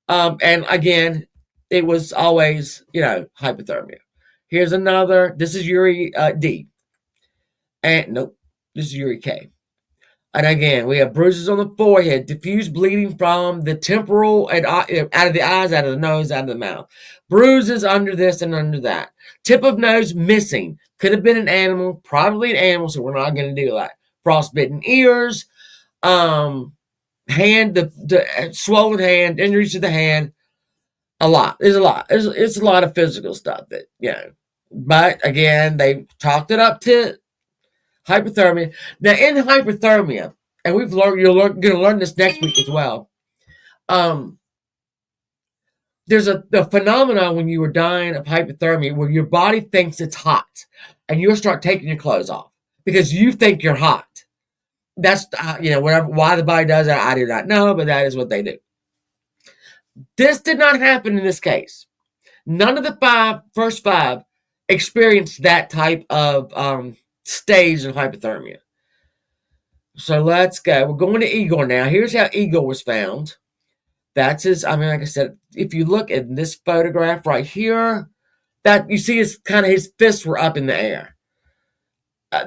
And again, it was always, hypothermia. Here's another. This is Uri D. And nope, this is Uri K. And again, we have bruises on the forehead, diffuse bleeding from the temporal and out of the eyes, out of the nose, out of the mouth. Bruises under this and under that. Tip of nose missing. Could have been an animal, probably an animal, so we're not going to do that. Frostbitten ears, hand, the swollen hand, injuries to the hand. A lot. There's a lot. It's a lot of physical stuff that, But again, they talked it up to hypothermia. Now, in hypothermia, and you're going to learn this next week as well. There's a phenomenon when you are dying of hypothermia where your body thinks it's hot, and you'll start taking your clothes off because you think you're hot. That's whatever. Why the body does that, I do not know, but that is what they do. This did not happen in this case. None of the first five experienced that type of stage of hypothermia. So let's go. We're going to Igor now. Here's how Igor was found. That's his. I mean, like I said, if you look at this photograph right here, that you see his fists were up in the air.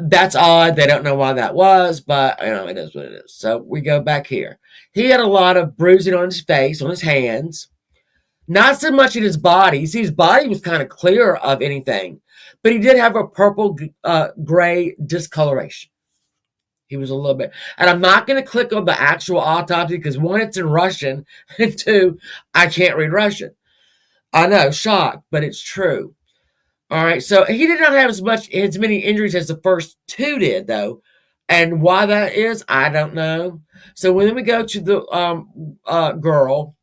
That's odd. They don't know why that was, but it is what it is. So we go back here. He had a lot of bruising on his face, on his hands. Not so much in his body. You see, his body was kind of clear of anything, but he did have a purple gray discoloration. He was a little bit. And I'm not going to click on the actual autopsy because one, it's in Russian, and two, I can't read Russian. I know, shocked, but it's true. All right, so he did not have as many injuries as the first two did, though. And why that is, I don't know. So when we go to the girl,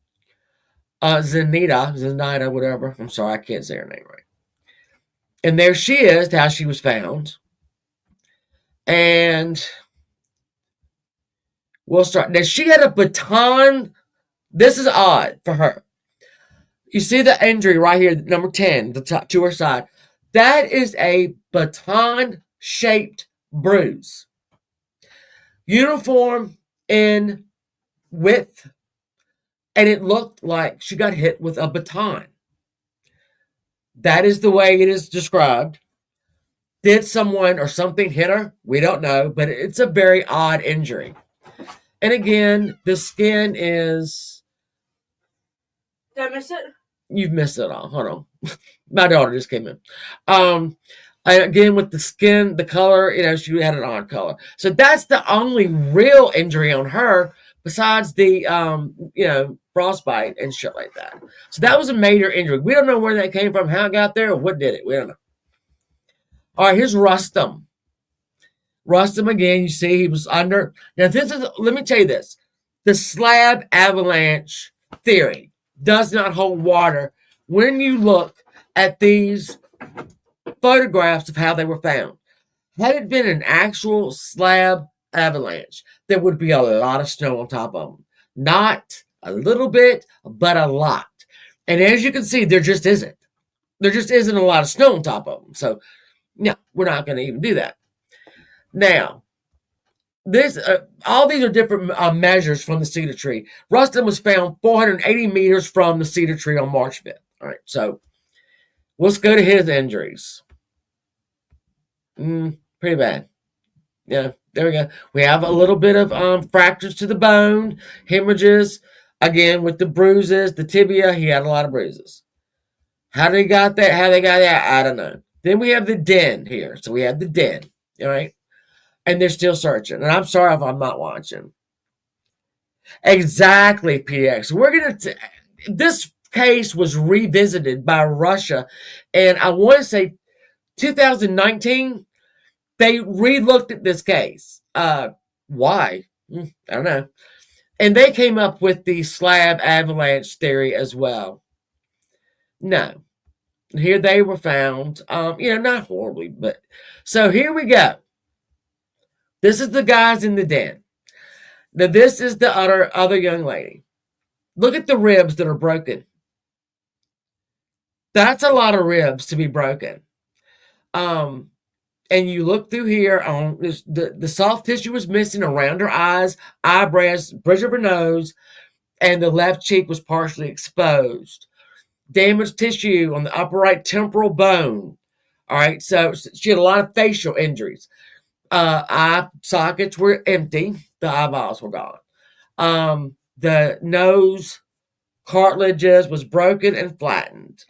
Zenita, whatever. I'm sorry, I can't say her name right. And there she is, how she was found. And we'll start. Now, she had a baton. This is odd for her. You see the injury right here, number 10, the top to her side. That is a baton-shaped bruise. Uniform in width, and it looked like she got hit with a baton. That is the way it is described. Did someone or something hit her? We don't know, but it's a very odd injury. And again, the skin is. Did I miss it? You've missed it all. Hold on. My daughter just came in. And again, with the skin, the color, she had an odd color. So that's the only real injury on her besides the, frostbite and shit like that. So that was a major injury. We don't know where that came from, how it got there, or what did it. We don't know. All right, here's Rustam. Rustam, again, you see he was under. Now, let me tell you this. The slab avalanche theory does not hold water when you look at these photographs of how they were found. Had it been an actual slab avalanche, there would be a lot of snow on top of them. Not a little bit, but a lot. And as you can see, there just isn't. There just isn't a lot of snow on top of them. So, no, we're not going to even do that. Now, all these are different measures from the cedar tree. Rustam was found 480 meters from the cedar tree on March 5th. All right, so let's go to his injuries. Pretty bad. Yeah, there we go. We have a little bit of fractures to the bone, hemorrhages. Again, with the bruises, the tibia, he had a lot of bruises. How they got that? How they got that? I don't know. Then we have the den here. So we have the den, all right? And they're still searching. And I'm sorry if I'm not watching. Exactly, PX. This case was revisited by Russia. And I want to say 2019, they re-looked at this case. Why? I don't know. And they came up with the slab avalanche theory as well. No. Here they were found. Not horribly, but. So here we go. This is the guys in the den. Now this is the other young lady. Look at the ribs that are broken. That's a lot of ribs to be broken. And you look through here, the soft tissue was missing around her eyes, eyebrows, bridge of her nose, and the left cheek was partially exposed. Damaged tissue on the upper right temporal bone. All right, so she had a lot of facial injuries. Eye sockets were empty. The eyeballs were gone. The nose cartilages was broken and flattened.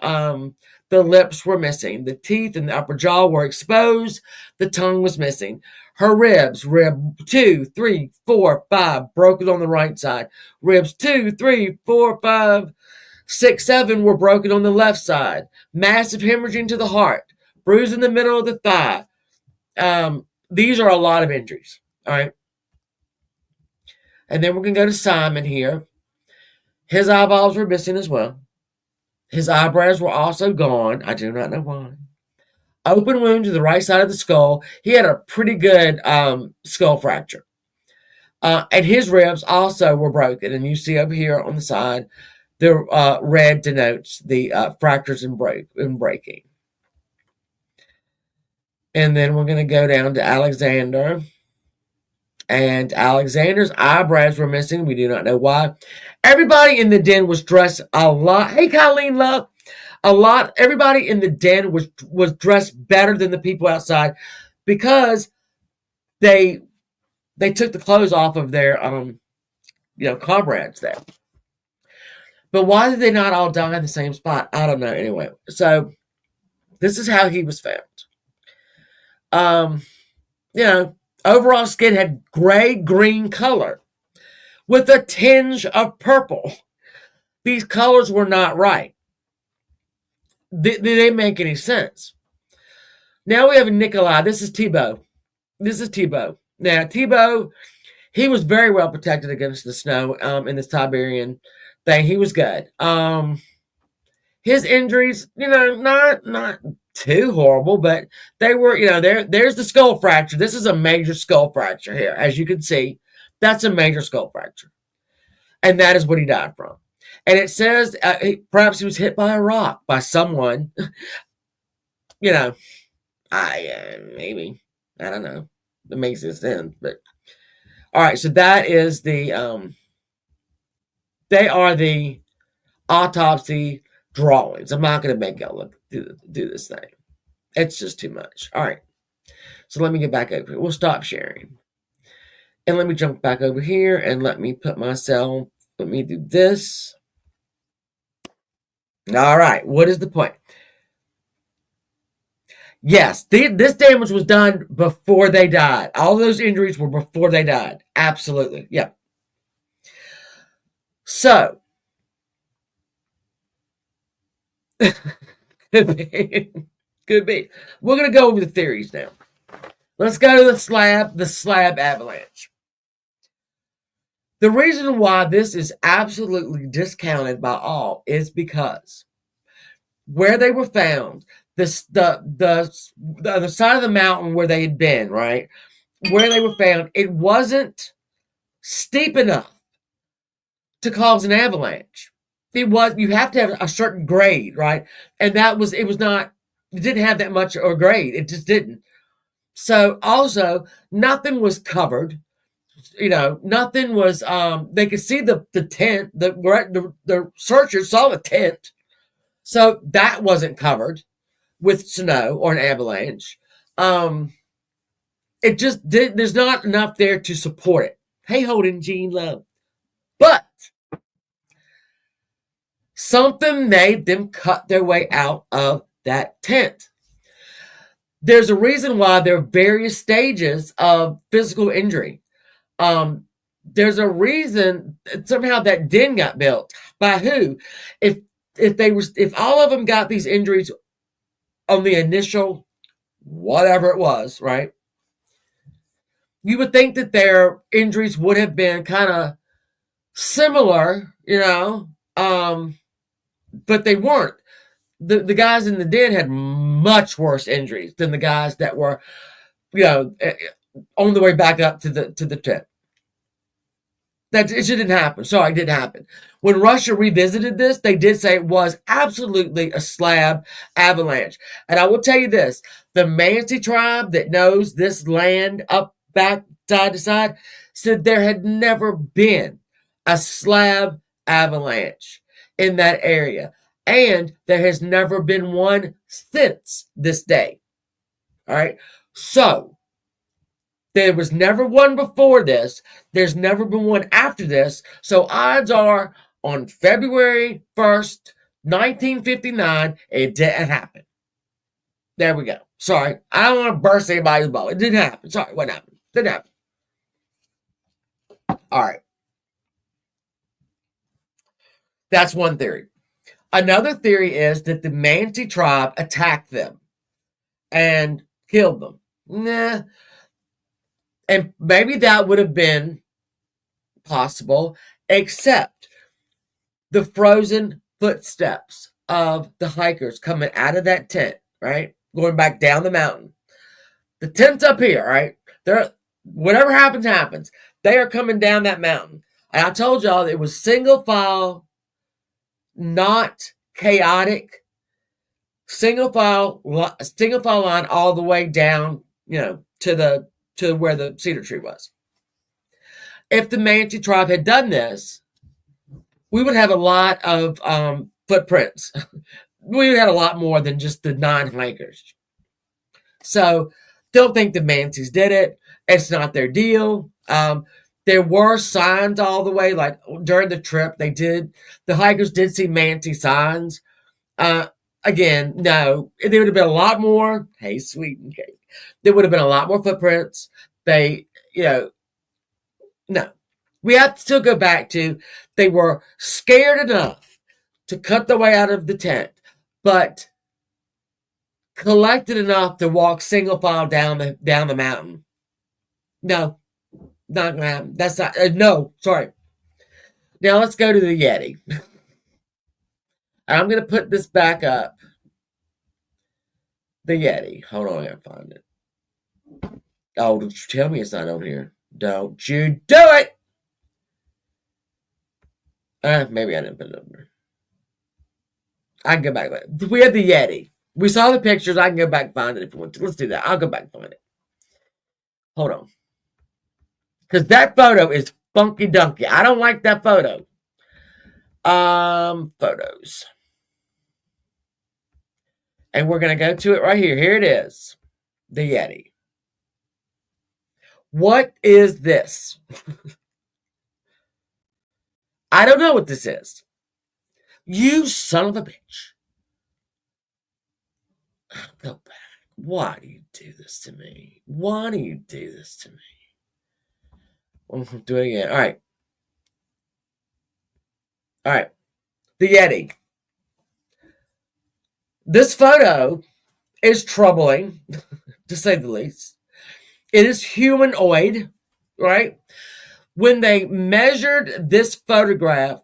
The lips were missing. The teeth and the upper jaw were exposed. The tongue was missing. Her ribs, rib 2, 3, 4, 5, broken on the right side. Ribs 2, 3, 4, 5, 6, 7 were broken on the left side. Massive hemorrhaging to the heart. Bruise in the middle of the thigh. These are a lot of injuries. All right. And then we're going to go to Simon here. His eyeballs were missing as well. His eyebrows were also gone. I do not know why. Open wound to the right side of the skull. He had a pretty good skull fracture. And his ribs also were broken. And you see over here on the side, the red denotes the fractures and breaking. And then we're going to go down to Alexander. And Alexander's eyebrows were missing. We do not know why. Everybody in the den was dressed a lot. Hey, Colleen Love. A lot. Everybody in the den was dressed better than the people outside because they took the clothes off of their comrades there. But why did they not all die in the same spot? I don't know. Anyway, so this is how he was found. Overall skin had gray-green color with a tinge of purple. These colors were not right. Did they make any sense? Now we have Nikolai. This is Thibaut. Now, Thibaut, he was very well protected against the snow in this Siberian thing. He was good. His injuries, not too horrible, but they were, there's the skull fracture. This is a major skull fracture here. As you can see, that's a major skull fracture. And that is what he died from. And it says perhaps he was hit by a rock by someone. Maybe. I don't know. It makes sense. But all right, so that is the they are the autopsy drawings. I'm not going to make y'all do this thing. It's just too much. All right. So let me get back over here. We'll stop sharing. And let me jump back over here and let me put myself, let me do this. All right, what is the point? Yes, this damage was done before they died. All those injuries were before they died. Absolutely. Yep. So, could be. Could be. We're going to go over the theories now. Let's go to the slab avalanche. The reason why this is absolutely discounted by all is because where they were found, the other side of the mountain where they had been, right? Where they were found, it wasn't steep enough to cause an avalanche. You have to have a certain grade, right? And it didn't have that much or grade. It just didn't. So also nothing was covered. Nothing was they could see the tent, the searchers saw the tent. So that wasn't covered with snow or an avalanche. It just did. There's not enough there to support it. Hey, Holden, Gene Love. But something made them cut their way out of that tent. There's a reason why there are various stages of physical injury. There's a reason somehow that den got built. By who? If all of them got these injuries on the initial whatever it was, right? You would think that their injuries would have been kind of similar, but they weren't. The guys in the den had much worse injuries than the guys that were, on the way back up to the tent. That it didn't happen. Sorry, it didn't happen. When Russia revisited this, they did say it was absolutely a slab avalanche. And I will tell you this, the Mansi tribe that knows this land up, back, side to side, said there had never been a slab avalanche in that area. And there has never been one since this day. All right. So there was never one before this. There's never been one after this. So odds are on February 1st, 1959, it didn't happen. There we go. Sorry. I don't want to burst anybody's bubble. It didn't happen. Sorry. What happened? Didn't happen. All right. That's one theory. Another theory is that the Mansi tribe attacked them and killed them. Nah. And maybe that would have been possible, except the frozen footsteps of the hikers coming out of that tent, right? Going back down the mountain. The tent's up here, right? Whatever happens. They are coming down that mountain. And I told y'all it was single file, not chaotic. Single file line all the way down, to where the cedar tree was. If the Mansi tribe had done this, we would have a lot of footprints. We would have a lot more than just the 9 hikers. So don't think the Mansis did it. It's not their deal. There were signs all the way, like during the trip, the hikers did see Mansi signs. Again, no, there would have been a lot more. Hey, sweet and cake. There would have been a lot more footprints. No. We have to still go back to they were scared enough to cut their way out of the tent, but collected enough to walk single file down the mountain. No, not gonna happen. That's not. No, sorry. Now let's go to the Yeti. I'm gonna put this back up. The Yeti. Hold on, I gotta find it. Oh, don't you tell me it's not on here. Don't you do it! Maybe I didn't put it on there. I can go back. We had the Yeti. We saw the pictures. I can go back and find it if you want to. Let's do that. I'll go back and find it. Hold on. Because that photo is funky dunky. I don't like that photo. Photos. And we're going to go to it right here. Here it is. The Yeti. What is this? I don't know what this is. You son of a bitch. Go back. Why do you do this to me? Why do you do this to me? Do it again. All right. All right. The Yeti. This photo is troubling, to say the least. It is humanoid, right? When they measured this photograph,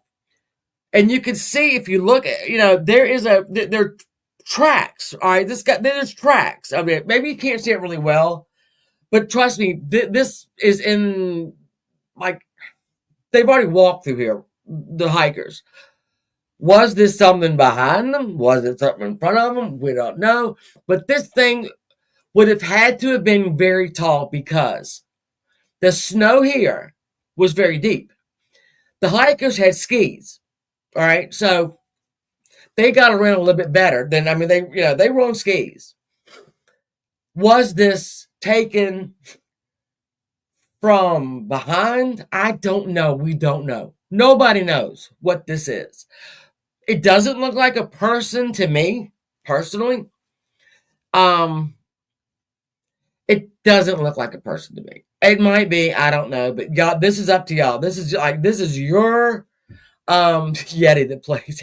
and you can see if you look at, there are tracks. All right, there's tracks. I mean, maybe you can't see it really well, but trust me, this is in, like, they've already walked through here, the hikers. Was this something behind them? Was it something in front of them? We don't know. But this thing would have had to have been very tall because the snow here was very deep. The hikers had skis. All right, so they got around a little bit better than, I mean, they were on skis. Was this taken from behind? I don't know. We don't know. Nobody knows what this is. It doesn't look like a person to me, personally. It doesn't look like a person to me. It might be, I don't know, but y'all, this is up to y'all. This is your Yeti that plays.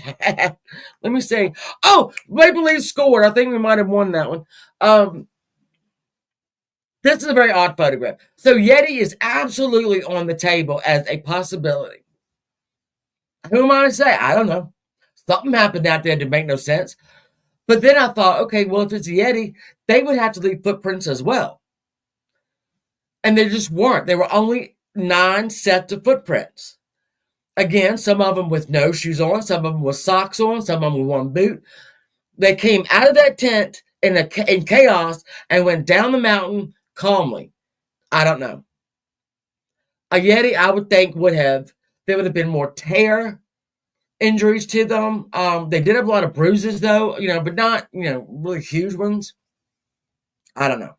Let me see. Oh, Maple Leafs scored. I think we might have won that one. This is a very odd photograph. So Yeti is absolutely on the table as a possibility. Who am I to say? I don't know. Something happened out there to make no sense. But then I thought, okay, well, if it's a Yeti, they would have to leave footprints as well. And they just weren't. There were only 9 sets of footprints. Again, some of them with no shoes on, some of them with socks on, some of them with one boot. They came out of that tent in chaos and went down the mountain calmly. I don't know. A Yeti, I would think, there would have been more tear injuries to them. They did have a lot of bruises, though, but not, really huge ones. I don't know.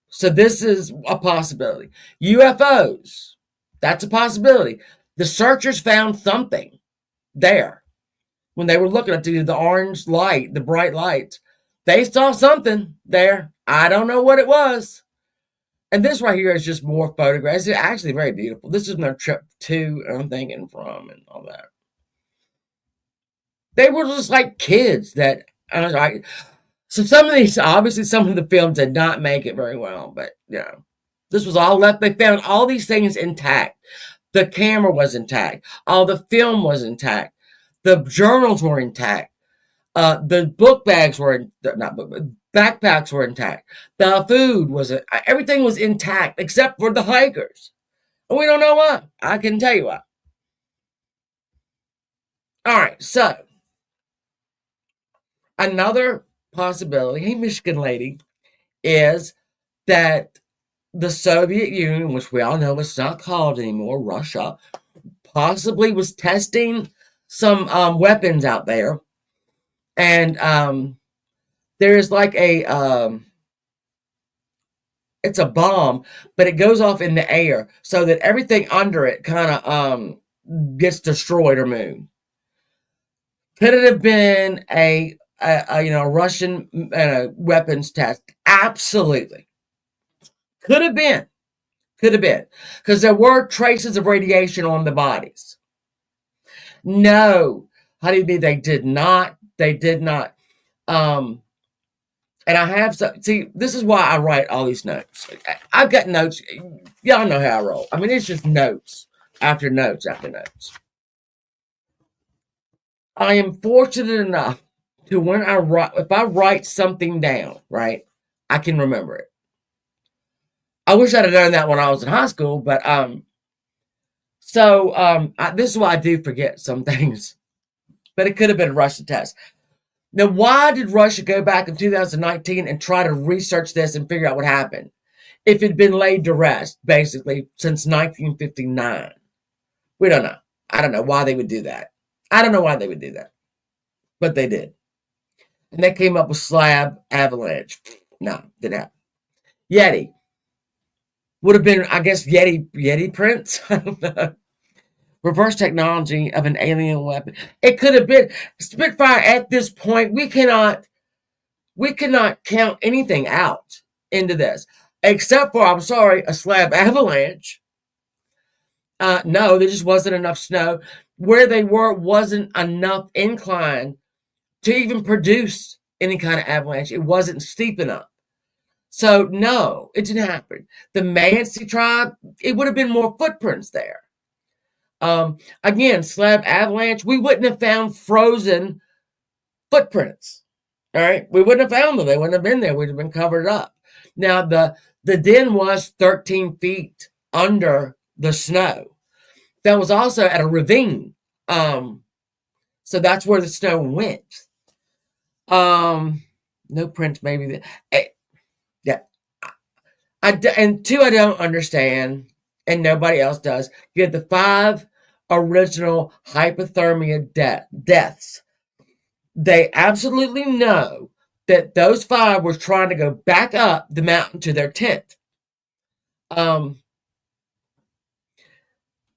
So this is a possibility. UFOs, that's a possibility. The searchers found something there when they were looking at the orange light, the bright lights. They saw something there. I don't know what it was. And this right here is just more photographs. It's actually very beautiful. This is their trip to, I'm thinking, from and all that. They were just like kids that, so some of the films did not make it very well, but, this was all left. They found all these things intact. The camera was intact. All the film was intact. The journals were intact. The book bags were, backpacks were intact. The food everything was intact except for the hikers. And we don't know why. I can tell you why. All right, so another possibility, hey, Michigan lady, is that the Soviet Union, which we all know it's not called anymore, Russia, possibly was testing some weapons out there. And there's like it's a bomb, but it goes off in the air so that everything under it kind of gets destroyed or moved. Could it have been a Russian weapons test? Absolutely. Could have been. Because there were traces of radiation on the bodies. No, honeybee, they did not. And I have see, this is why I write all these notes. I've got notes. Y'all know how I roll. I mean, it's just notes after notes after notes. I am fortunate enough to if I write something down, right, I can remember it. I wish I'd have done that when I was in high school, but this is why I do forget some things. But it could have been a Russian test. Now, why did Russia go back in 2019 and try to research this and figure out what happened? If it had been laid to rest, basically, since 1959. We don't know. I don't know why they would do that. But they did. And they came up with slab avalanche. No, didn't happen. Yeti. Would have been, I guess, Yeti prints. I don't know. Reverse technology of an alien weapon. It could have been Spitfire. At this point, we cannot count anything out into this, except for, I'm sorry, a slab avalanche. No, there just wasn't enough snow. Where they were wasn't enough incline to even produce any kind of avalanche. It wasn't steep enough. So no, it didn't happen. The Mansi tribe, it would have been more footprints there. Again, slab avalanche, we wouldn't have found frozen footprints. All right, we wouldn't have found them. They wouldn't have been there. We'd have been covered up. Now the den was 13 feet under the snow. That was also at a ravine. So that's where the snow went. No prints, maybe. Yeah. And two, I don't understand, and nobody else does. You had the 5 original hypothermia deaths. They absolutely know that those 5 were trying to go back up the mountain to their tent.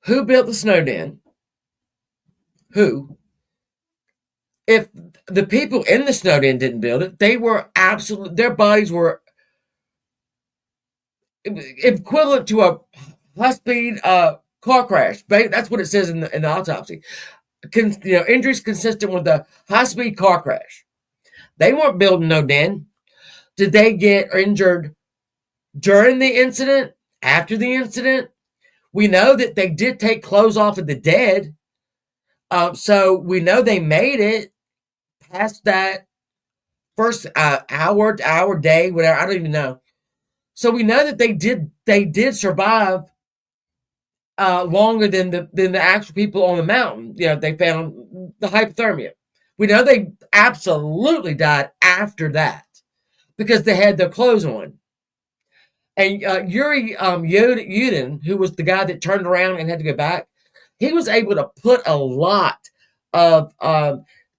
Who built the snow den? Who? If the people in the snow den didn't build it, they were absolutely, their bodies were equivalent to a high-speed car crash. That's what it says in the autopsy. Injuries consistent with a high-speed car crash. They weren't building no den. Did they get injured during the incident? After the incident? We know that they did take clothes off of the dead. So we know they made it past that first hour, day, whatever. I don't even know. So we know that they did survive longer than the actual people on the mountain. They found the hypothermia. We know they absolutely died after that because they had their clothes on. And Yuri Yudin, who was the guy that turned around and had to go back, he was able to put a lot of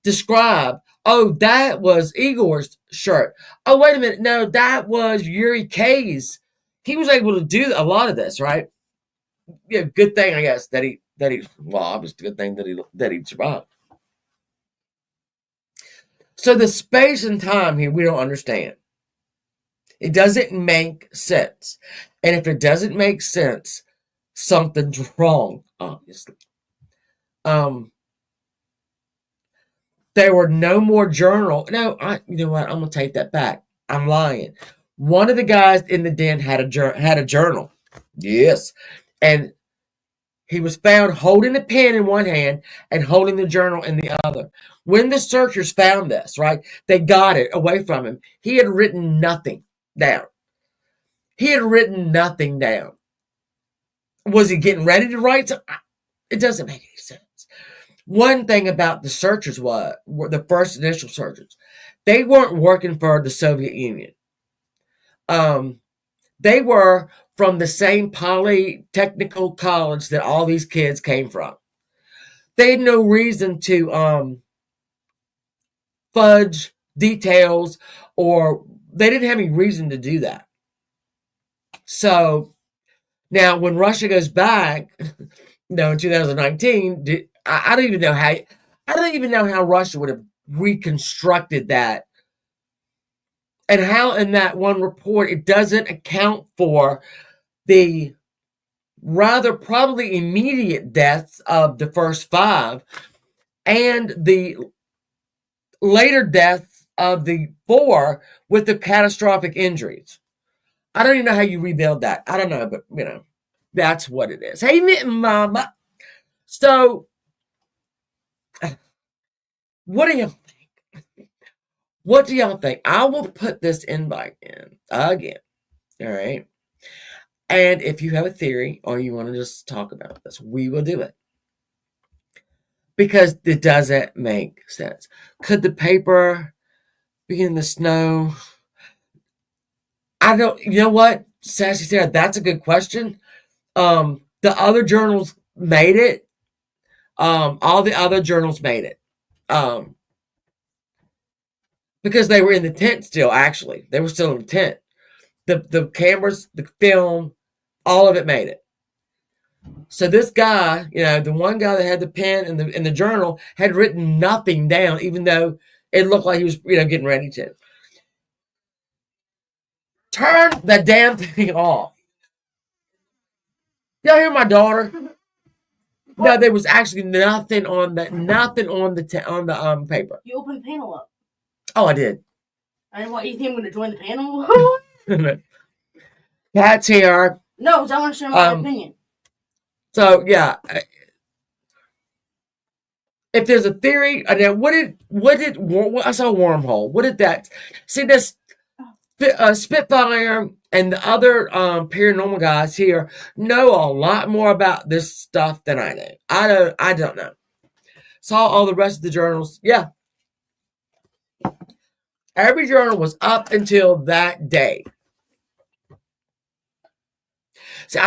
describe. Oh, that was Igor's shirt. Oh, wait a minute. No, that was Yuri K's. He was able to do a lot of this, right? Yeah, good thing, I guess, that he well, obviously a good thing that he survived. So the space and time here, we don't understand. It doesn't make sense. And if it doesn't make sense, something's wrong, obviously. There were no more journal. No, you know what? I'm going to take that back. I'm lying. One of the guys in the den had a journal. Yes. And he was found holding a pen in one hand and holding the journal in the other. When the searchers found this, right, they got it away from him. He had written nothing down. Was he getting ready to write something? It doesn't make any sense. One thing about the searchers were the first initial searchers. They weren't working for the Soviet Union. They were from the same polytechnical college that all these kids came from. They had no reason to fudge details, or they didn't have any reason to do that. So now when Russia goes back, in 2019, I don't even know how Russia would have reconstructed that, and how in that one report it doesn't account for the rather probably immediate deaths of the first 5 and the later deaths of the 4 with the catastrophic injuries. I don't even know how you rebuild that. I don't know, but that's what it is. Hey, Mama. So, what do y'all think? What do y'all think? I will put this invite in again. All right. And if you have a theory or you want to just talk about this, we will do it. Because it doesn't make sense. Could the paper be in the snow? I don't, you know what, Sassy Sarah, that's a good question. The other journals made it. All the other journals made it. Because they were in the tent still, actually. They were still in the tent. the cameras, the film, all of it made it. So this guy, the one guy that had the pen in the journal had written nothing down, even though it looked like he was, getting ready to. Turn the damn thing off. Y'all hear my daughter? No, there was actually nothing on the paper. You opened the panel up. Oh, I did. I didn't want you to think I'm going to join the panel. Cat's here. No, because I want to share my opinion. So yeah, if there's a theory, I saw a wormhole. What did that? See, this Spitfire and the other paranormal guys here know a lot more about this stuff than I do. I don't know. Saw all the rest of the journals. Yeah. Every journal was up until that day. So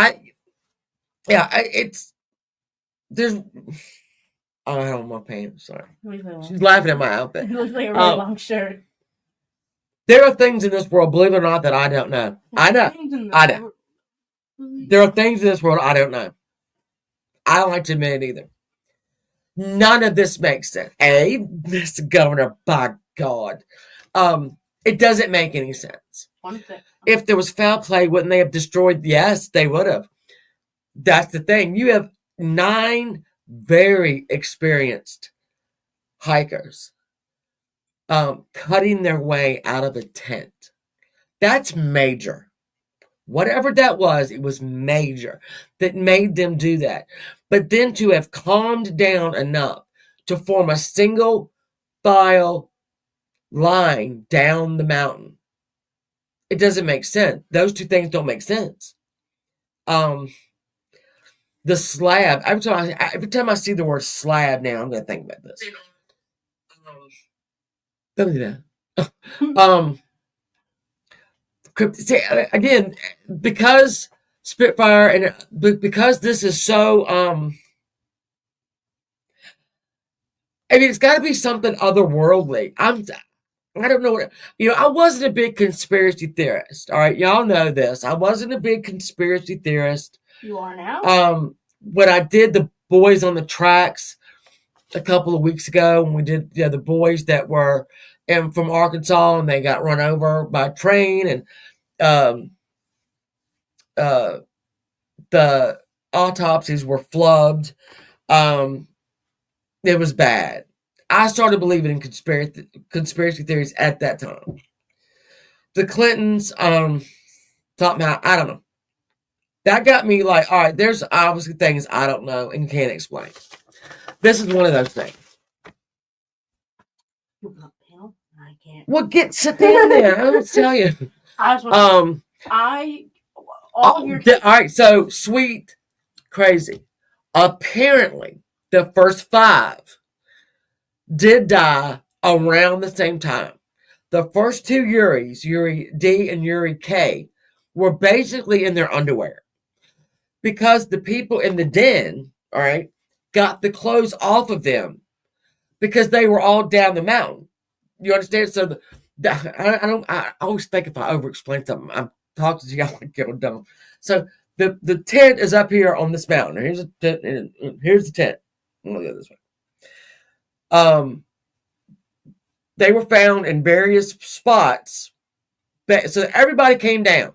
there's. Oh, I don't want pants. Sorry. She's laughing at my outfit. It looks like a really long shirt. There are things in this world, believe it or not, that I don't know. I know. There are things in this world I don't know. I don't like to admit it either. None of this makes sense. Mr. Governor, by God. It doesn't make any sense. If there was foul play, wouldn't they have destroyed? Yes, they would have. That's the thing. You have 9 very experienced hikers cutting their way out of a tent. That's major. Whatever that was, it was major that made them do that. But then to have calmed down enough to form a single file line down the mountain, it doesn't make sense. Those two things don't make sense. The slab, every time I see the word slab now, I'm going to think about this. Don't do that. Again, because Spitfire and because this is so, it's got to be something otherworldly. I don't know what, I wasn't a big conspiracy theorist. All right, y'all know this. I wasn't a big conspiracy theorist. You are now? When I did the Boys on the Tracks a couple of weeks ago, when we did the boys that were from Arkansas and they got run over by a train, and the autopsies were flubbed. It was bad. I started believing in conspiracy theories at that time. The Clintons taught me I don't know. That got me like, all right, there's obviously things I don't know and can't explain. This is one of those things. I can't. Well, sit down there. I will tell you. All right, so sweet, crazy. Apparently, the first 5 did die around the same time. The first 2 Yuris, Yuri D and Yuri K, were basically in their underwear. Because the people in the den, all right, got the clothes off of them because they were all down the mountain. You understand? So I always think if I over-explain something, I'm talking to y'all like you're dumb. So the tent is up here on this mountain. Here's the tent. Look at this way. They were found in various spots. So everybody came down.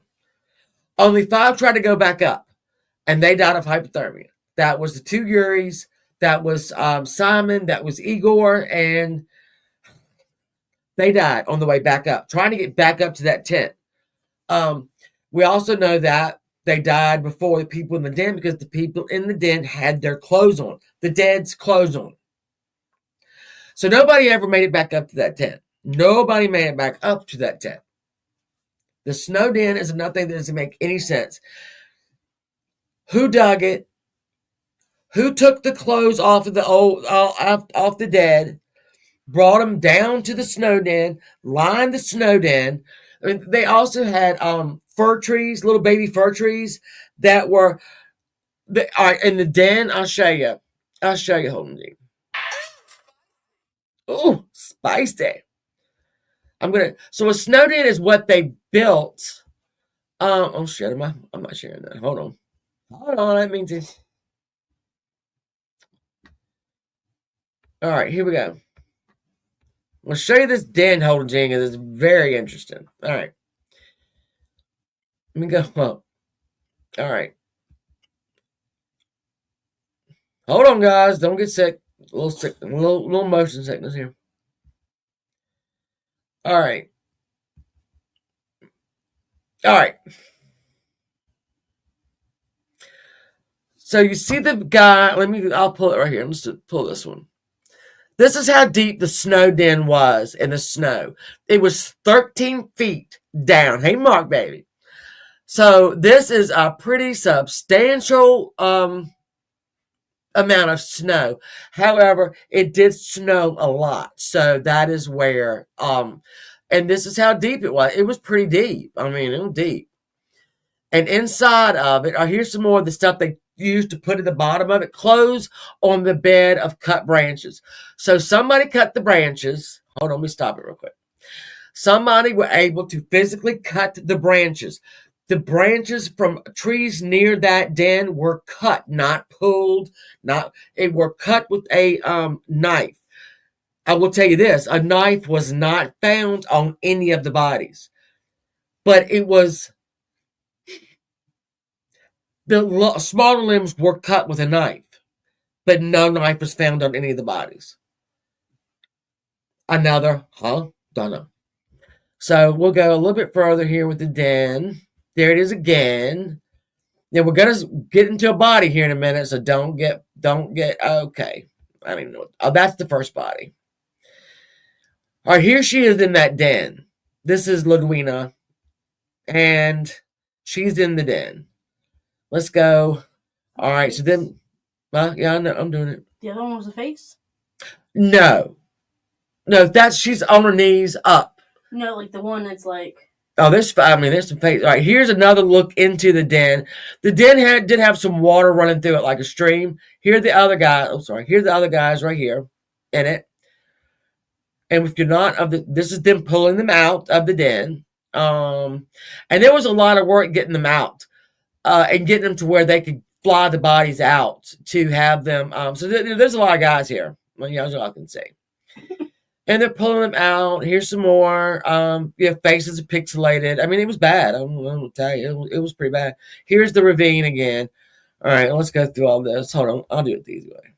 Only 5 tried to go back up. And they died of hypothermia. That was the 2 Yuris. That was Simon. That was Igor. And they died on the way back up, trying to get back up to that tent. We also know that they died before the people in the den because the people in the den had their clothes on. The dead's clothes on. So nobody ever made it back up to that tent. Nobody made it back up to that tent. The snow den is another thing that doesn't make any sense. Who dug it? Who took the clothes off of off the dead, brought them down to the snow den, lined the snow den? I mean, they also had fir trees, little baby fir trees that were all right, in the den. I'll show you. Hold on. Oh, spicy. So a snow den is what they built Oh shit, I'm not sharing that. Hold on. That means it's all right. Here we go. I'll show you this den holding thing. It's very interesting. All right. Let me go up. All right. Hold on, guys. Don't get sick. A little sick. Little motion sickness here. All right. All right. So you see the guy. I'll pull it right here. Let's pull this one. This is how deep the snow den was in the snow. It was 13 feet down. Hey, Mark, baby. So this is a pretty substantial amount of snow. However, it did snow a lot. So that is where, and this is how deep it was. It was pretty deep. I mean, it was deep. And inside of it, here's some more of the stuff they used to put at the bottom of it. Clothes on the bed of cut branches. So somebody cut the branches. Hold on, let me stop it real quick. Somebody were able to physically cut the branches. The branches from trees near that den were cut, not pulled, it were cut with a knife. I will tell you this, a knife was not found on any of the bodies. But it was, the smaller limbs were cut with a knife. But no knife was found on any of the bodies. Another, Don't know. So we'll go a little bit further here with the den. There it is again. Now we're gonna get into a body here in a minute, so don't get okay. I don't even know. Oh, that's the first body. All right, here she is in that den. This is Ludwina, and she's in the den. Let's go. All right, so then, yeah, I know, I'm doing it. The other one was the face? No, she's on her knees up. No, like the one that's like. Oh, there's some face. All right, here's another look into the den. The den did have some water running through it like a stream. Here are the other guys. Oh, sorry. Here's the other guys right here in it. And if you're not this is them pulling them out of the den. And there was a lot of work getting them out and getting them to where they could fly the bodies out to have them. So there's a lot of guys here. Well, yeah, that's all I can say. And they're pulling them out. Here's some more. Faces are pixelated. I mean, it was bad. I'm going to tell you. It was pretty bad. Here's the ravine again. All right, let's go through all this. Hold on. I'll do it the easy way.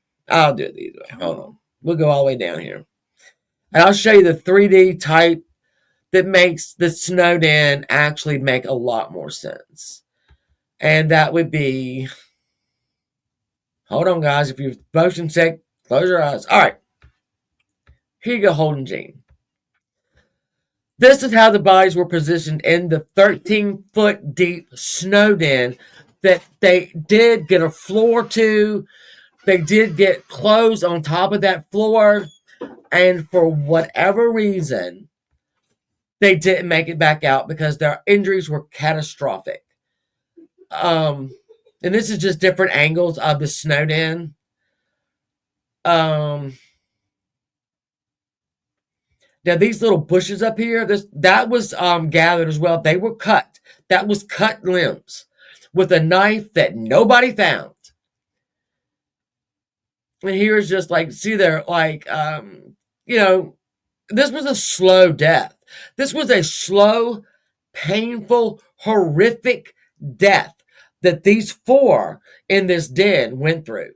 Hold on. We'll go all the way down here. And I'll show you the 3D type that makes the snow den actually make a lot more sense. And that would be... Hold on, guys. If you're motion sick, close your eyes. All right. Here you go, Holden Jean. This is how the bodies were positioned in the 13-foot deep snow den that they did get a floor to. They did get clothes on top of that floor. And for whatever reason, they didn't make it back out because their injuries were catastrophic. And this is just different angles of the snow den. Now, these little bushes up here, that was gathered as well. They were cut. That was cut limbs with a knife that nobody found. And here's just like, see there, like, this was a slow death. This was a slow, painful, horrific death that these four in this den went through.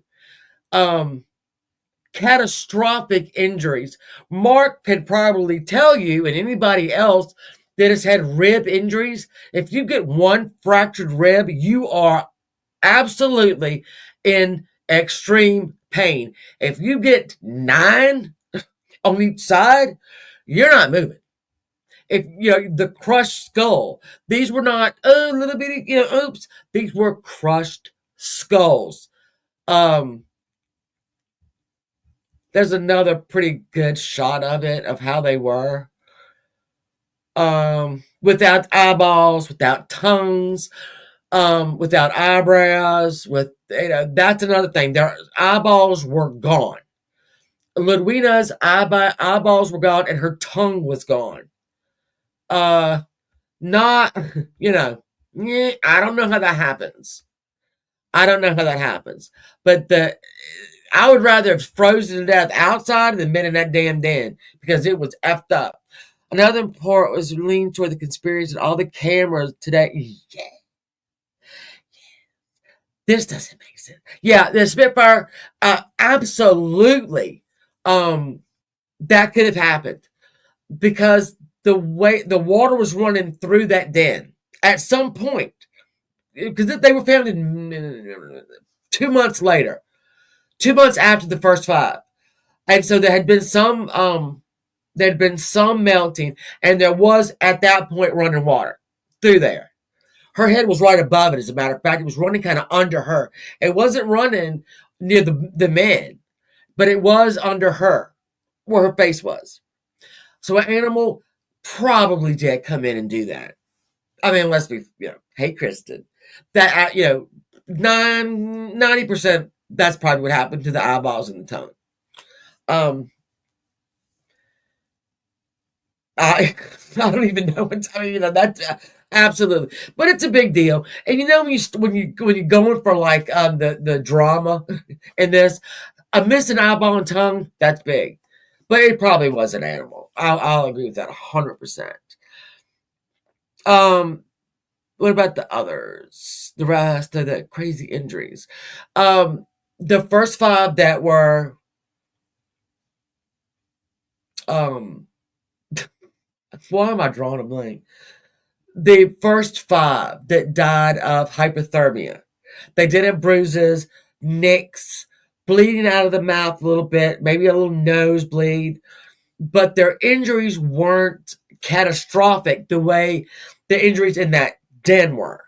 Catastrophic injuries. Mark could probably tell you, and anybody else that has had rib injuries, if you get one fractured rib, you are absolutely in extreme pain. If you get 9 on each side, you're not moving. If the crushed skull, these were not little bitty, oops. These were crushed skulls. There's another pretty good shot of it, of how they were. Without eyeballs, without tongues, without eyebrows, that's another thing. Their eyeballs were gone. Ludwina's eyeballs were gone and her tongue was gone. Not, Yeah, I don't know how that happens. I don't know how that happens. But I would rather have frozen to death outside than been in that damn den because it was effed up. Another part was leaning toward the conspiracy and all the cameras today. Yeah, this doesn't make sense. Yeah, the Spitfire, absolutely, that could have happened because the way the water was running through that den at some point, because they were found in 2 months later, 2 months after the first five, and so there had been some melting, and there was at that point running water through there. Her head was right above it, as a matter of fact. It was running kind of under her. It wasn't running near the men, but it was under her, where her face was. So an animal probably did come in and do that. I mean, let's be, hey, Kristen, that, 90%, that's probably what happened to the eyeballs and the tongue. I I don't even know what time. That's absolutely, but it's a big deal. And when you're going for like the drama in this, a missing eyeball and tongue, that's big, but it probably was an animal. I'll agree with that 100%. Um, what about the others? The rest of the crazy injuries. The first five that were um. Why am I drawing a blank? The first five that died of hypothermia. They did have bruises, nicks, bleeding out of the mouth a little bit, maybe a little nosebleed, but their injuries weren't catastrophic the way the injuries in that den were.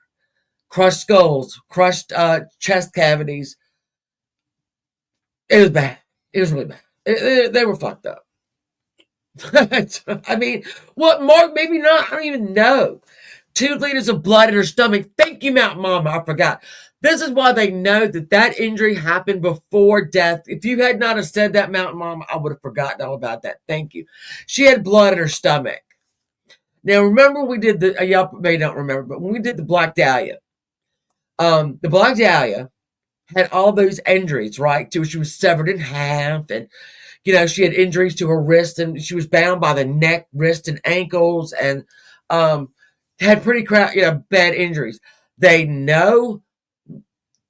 Crushed skulls, crushed chest cavities. It was bad. It was really bad. They were fucked up. I mean, what, Mark? Maybe not. I don't even know. 2 liters of blood in her stomach. Thank you, Mountain Mama. I forgot. This is why they know that injury happened before death. If you had not have said that, Mountain Mama, I would have forgotten all about that. Thank you. She had blood in her stomach. Now, remember we did y'all may not remember, but when we did the Black Dahlia, the Black Dahlia had all those injuries, right? She was severed in half, and she had injuries to her wrist, and she was bound by the neck, wrist, and ankles, and had pretty bad injuries. They know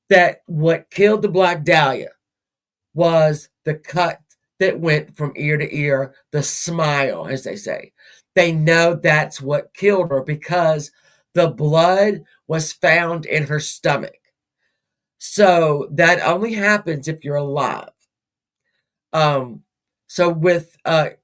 that what killed the Black Dahlia was the cut that went from ear to ear, the smile, as they say. They know that's what killed her because the blood was found in her stomach. So that only happens if you're alive. So with the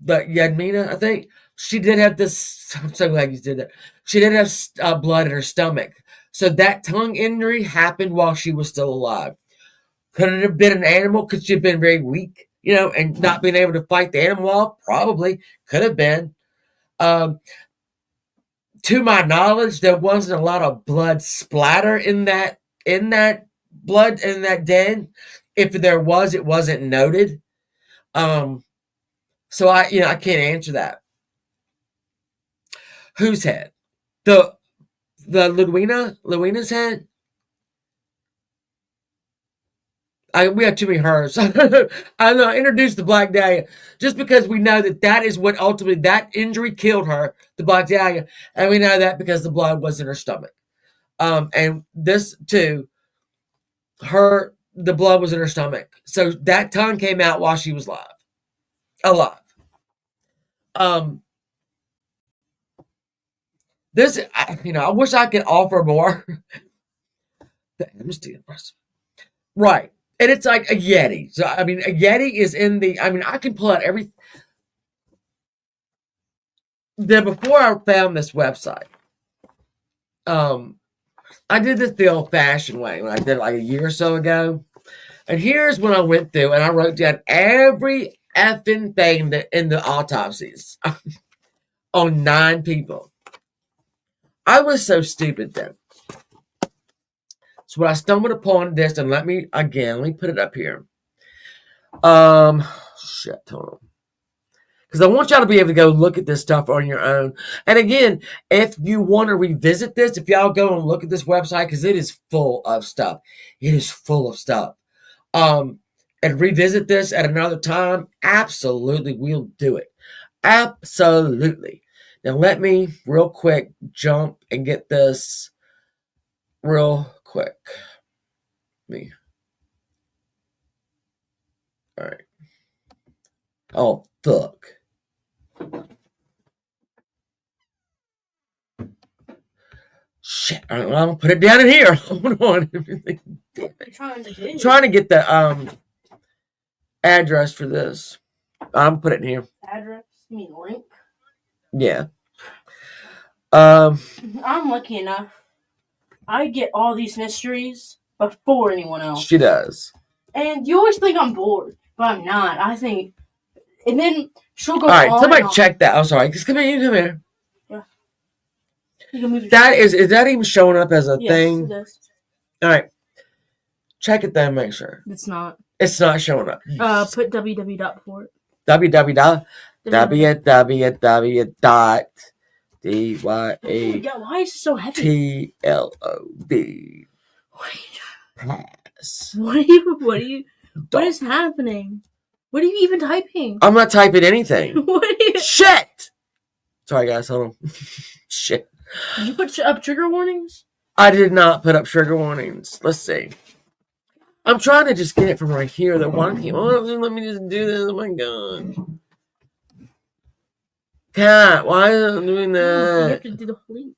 Yadmina, I think she did have this. I'm so glad you did that. She did have blood in her stomach. So that tongue injury happened while she was still alive. Could it have been an animal? Could she have been very weak, and not being able to fight the animal off? Probably could have been. To my knowledge, there wasn't a lot of blood splatter in that blood in that den. If there was, it wasn't noted. So I can't answer that. Whose head? The Luina's head? We have too many hers. I don't know. I introduced the Black Dahlia just because we know that is what ultimately that injury killed her, the Black Dahlia, and we know that because the blood was in her stomach. And this too, the blood was in her stomach, so that tongue came out while she was alive. This, I wish I could offer more. The amnesty, right? And it's like a Yeti. So I mean, a Yeti is in the. I mean, I can pull out every. Before I found this website, I did this the old-fashioned way when I did it like a year or so ago. And here's when I went through and I wrote down every effing thing that in the autopsies on 9 people. I was so stupid then. So when I stumbled upon this, and let me put it up here. Shit, hold on. because I want y'all to be able to go look at this stuff on your own. And again, if you want to revisit this, if y'all go and look at this website, because it is full of stuff. It is full of stuff. And revisit this at another time, absolutely, we'll do it. Absolutely. Now let me real quick jump and get this real quick. All right. Oh, fuck. Shit. All right, well, I'm going to put it down in here. Hold on. I'm trying to get the address for this. I'm put it in here. Address? You mean link? Yeah. I'm lucky enough. I get all these mysteries before anyone else. She does. And you always think I'm bored, but I'm not. I think, and then she'll go. All right, on somebody check that. I'm sorry. Just come here. You come here. Yeah. You can move. That is that even showing up as a thing? Yes, it is. All right. Check it then. Make sure It's not. It's not showing up. Put www before it. www. Why is it so heavy? TLOD. Pass. What is happening? What are you even typing? I'm not typing anything. What are you? Shit! Sorry, guys. Hold on. Shit. Did you put up trigger warnings? I did not put up trigger warnings. Let's see. I'm trying to just get it from right here. That one. Let me just do this. Oh my god. Cat, why is it doing that? You have to do the link.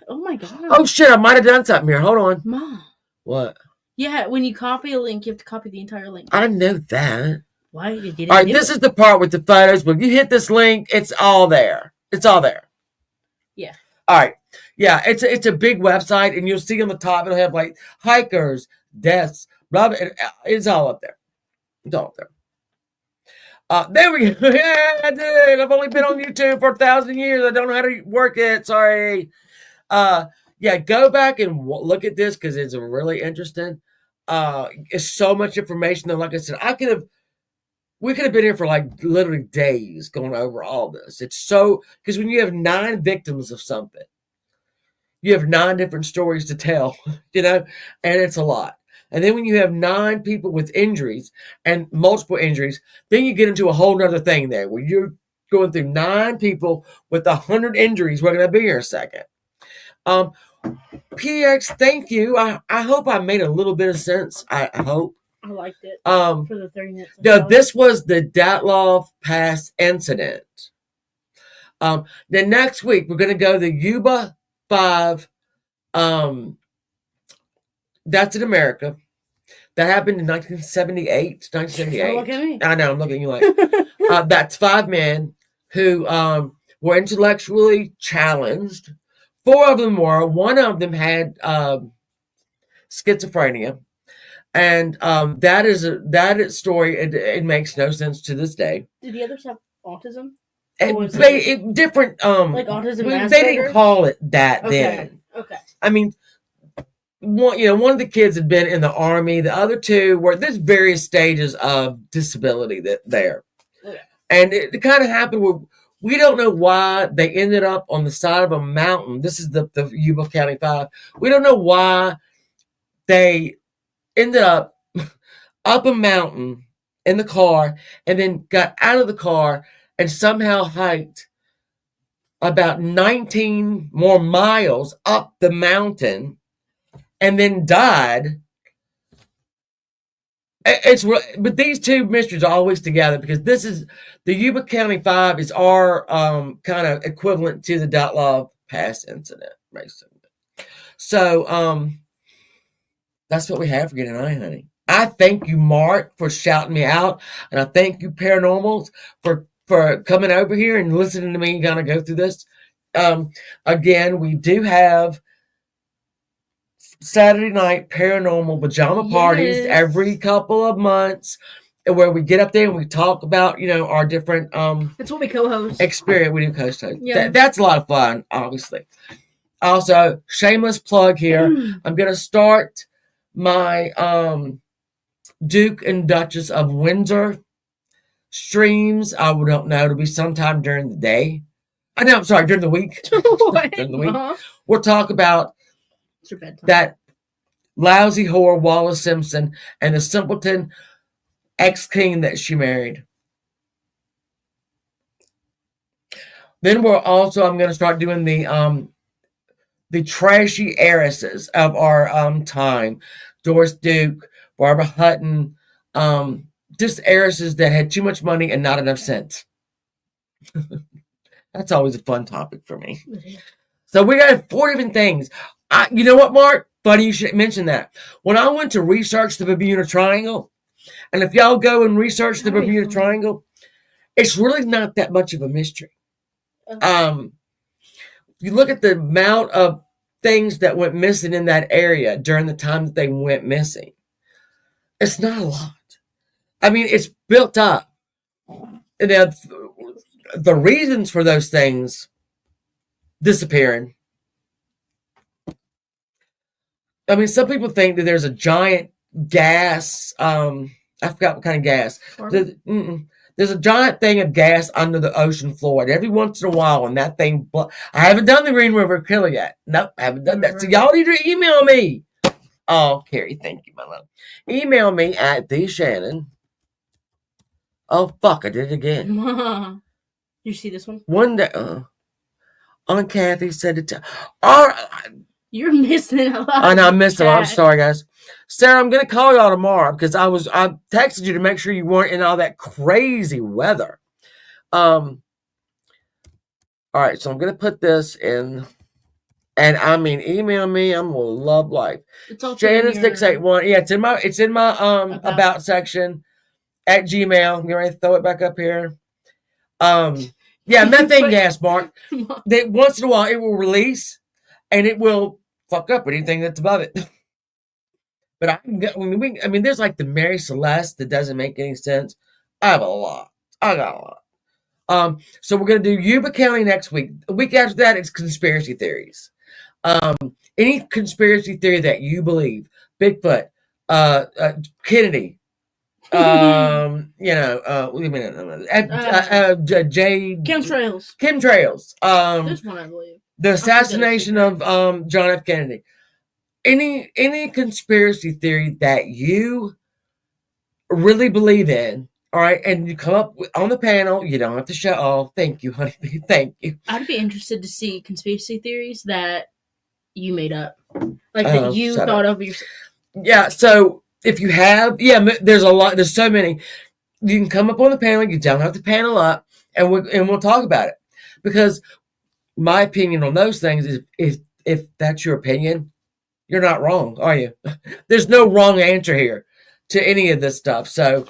Oh my god. Oh shit, I might have done something here. Hold on. Mom. What? Yeah, when you copy a link, you have to copy the entire link. I know that. Why? You didn't. All right, this is the part with the photos. When you hit this link, it's all there. It's all there. Yeah. All right. Yeah, it's a big website, and you'll see on the top it'll have like hikers, deaths, blah, blah. It's all up there. It's all up there. There we go. Yeah, I did. I've only been on YouTube for 1,000 years. I don't know how to work it. Sorry. Yeah, go back and look at this because it's really interesting. It's so much information. And like I said, we could have been here for like literally days going over all this. It's so, because when you have 9 victims of something, you have 9 different stories to tell, and it's a lot. And then when you have 9 people with injuries and multiple injuries, then you get into a whole nother thing there where you're going through 9 people with 100 injuries. We're going to be here a second. PX, thank you. I hope I made a little bit of sense. I hope. I liked it. For the 30 minutes. No, this was the Dyatlov Pass incident. Then next week, we're going to go the Yuba 5. That's in America. That happened in 1978. 1978. Look at me. I know, I'm looking at you like. That's 5 men who were intellectually challenged. 4 of them were. One of them had schizophrenia. And that story, it makes no sense to this day. Did the others have autism? Different. Like autism. They didn't call it that then. Okay. I mean, one of the kids had been in the army. The other 2 were there's various stages of disability there. Okay. And it kind of happened where we don't know why they ended up on the side of a mountain. This is the Yuba County 5. We don't know why they ended up a mountain in the car and then got out of the car and somehow hiked about 19 more miles up the mountain and then died. But these 2 mysteries are always together because this is the Yuba County 5 is our kind of equivalent to the Dyatlov Pass incident, basically. So that's what we have for tonight, honey. I thank you, Mark, for shouting me out, and I thank you, Paranormals, for coming over here and listening to me kind of go through this. Again, we do have Saturday night paranormal pajama parties every couple of months where we get up there and we talk about, our different that's what we co-host. Experience. We do co-host. Yeah. That's a lot of fun, obviously. Also, shameless plug here. I'm going to start my Duke and Duchess of Windsor streams. I don't know. It'll be sometime during the day. No, I'm sorry, during the week. During the week. We'll talk about that lousy whore Wallace Simpson and the simpleton ex-king that she married. Then I'm going to start doing the trashy heiresses of our time. Doris Duke, Barbara Hutton, just heiresses that had too much money and not enough sense. That's always a fun topic for me. So we got 4 different things. You know what, Mark? Funny you should mention that. When I went to research the Bermuda Triangle, and if y'all go and research the Bermuda Triangle, it's really not that much of a mystery. You look at the amount of things that went missing in that area during the time that they went missing. It's not a lot. I mean, it's built up. And the reasons for those things disappearing. I mean, some people think that there's a giant gas. I forgot what kind of gas. There's a giant thing of gas under the ocean floor. And every once in a while, when that thing... I haven't done the Green River Killer yet. Nope, I haven't done that. So y'all need to email me. Oh, Carrie, thank you, my love. Email me at TheShannon. Oh, fuck, I did it again. You see this one? One day, Aunt Kathy said it to... You're missing a lot. I know, I missed a lot. I'm sorry, guys. Sarah, I'm going to call y'all tomorrow because I texted you to make sure you weren't in all that crazy weather. All right, so I'm going to put this in, and I mean, email me. I'm going to love life. It's all Shannon681. Yeah, it's in my about section at Gmail. I'm ready to throw it back up here. Yeah, methane gas, Mark. Once in a while, it will release, and it will fuck up anything that's above it. But I mean, there's like the Mary Celeste that doesn't make any sense. I have a lot. I got a lot. So we're gonna do Yuba County next week. The week after that, it's conspiracy theories. Any conspiracy theory that you believe, Bigfoot, Kennedy, chemtrails. This one I believe. The assassination of John F. Kennedy. Any conspiracy theory that you really believe in, all right, and you come up on the panel, you don't have to show. Oh, thank you, honey. Thank you. I'd be interested to see conspiracy theories that you made up, like that you thought of yourself. Yeah. So if you have, there's a lot. There's so many. You can come up on the panel. You don't have to panel up, and we'll talk about it. Because my opinion on those things is if that's your opinion, you're not wrong, are you? There's no wrong answer here to any of this stuff. So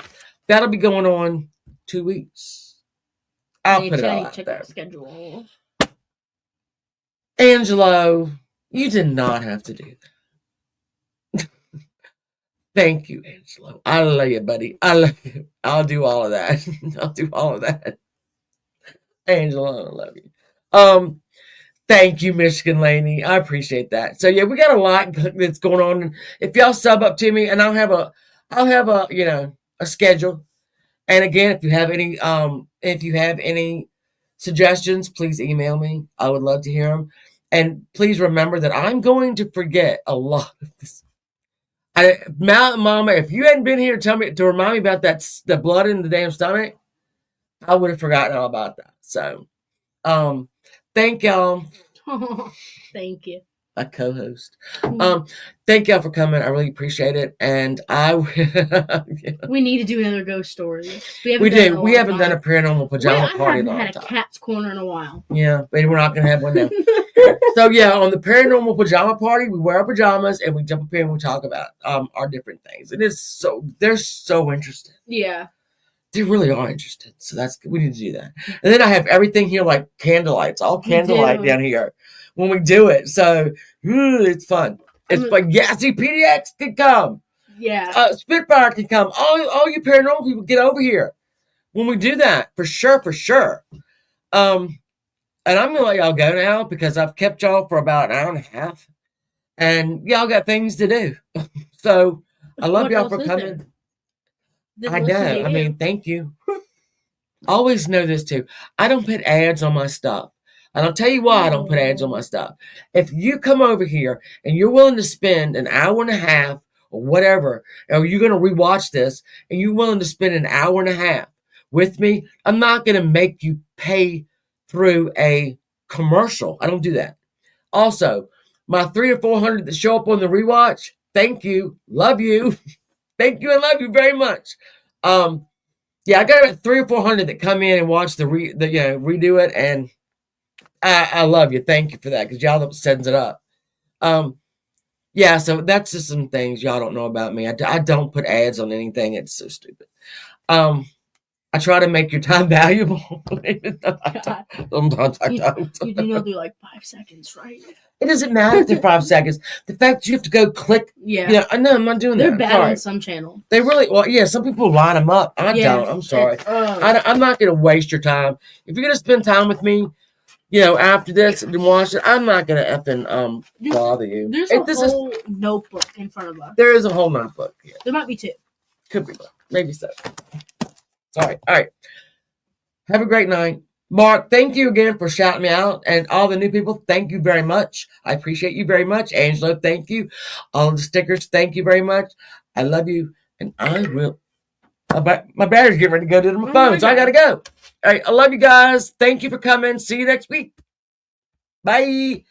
that'll be going on 2 weeks. I'll put it all out there. Schedule. Angelo, you did not have to do that. Thank you, Angelo. I love you, buddy. I love you. I'll do all of that. I'll do all of that. Angelo, I love you. Thank you, Michigan Laney. I appreciate that. So yeah, we got a lot that's going on. If y'all sub up to me, and I'll have a schedule. And again, if you have any suggestions, please email me. I would love to hear them. And please remember that I'm going to forget a lot of this. Mama, if you hadn't been here to remind me about the blood in the damn stomach, I would have forgotten all about that. So, thank y'all. Thank you. A co-host. Thank y'all for coming. I really appreciate it. And we need to do another ghost story. We do. We haven't done a paranormal pajama party in a long time. I haven't had a cat's corner in a while. Yeah, but we're not gonna have one now. So yeah, on the paranormal pajama party, we wear our pajamas and we jump up here and we talk about our different things. And they're so interested. Yeah. They really are interested. So we need to do that. And then I have everything here like candlelights, all candlelight down here when we do it. So it's fun. It's fun. Yeah, see, PDX can come. Yeah. Spitfire can come. All you paranormal people get over here when we do that. For sure. And I'm going to let y'all go now because I've kept y'all for about an hour and a half. And y'all got things to do. So I love y'all for coming. I know. I mean, thank you. Always know this too. I don't put ads on my stuff. And I'll tell you why I don't put ads on my stuff. If you come over here and you're willing to spend an hour and a half or whatever, or you're going to rewatch this and you're willing to spend an hour and a half with me, I'm not going to make you pay through a commercial. I don't do that. Also, my 300 or 400 that show up on the rewatch, thank you. Love you. Thank you and love you very much. Yeah, I got about 300 or 400 that come in and watch the redo it, and I love you. Thank you for that because y'all sends it up. Yeah, so that's just some things y'all don't know about me. I don't put ads on anything. It's so stupid. I try to make your time valuable. Sometimes I don't. You do know they're like 5 seconds, right? It doesn't matter if they're 5 seconds. The fact that you have to go click. Yeah. I know I'm not doing they're that. They're bad on some channels. They really, well, yeah, some people line them up. I don't. I'm sorry. I'm not going to waste your time. If you're going to spend time with me, after this and watch it, I'm not going to effing bother you. There's a whole notebook in front of us. There is a whole notebook. Yeah. There might be 2. Could be 1. Maybe so. Sorry. All right. Have a great night. Mark, thank you again for shouting me out. And all the new people, thank you very much. I appreciate you very much. Angelo, thank you. All the stickers, thank you very much. I love you. And I will. My battery's getting ready to go to my phone, so I got to go. All right. I love you guys. Thank you for coming. See you next week. Bye.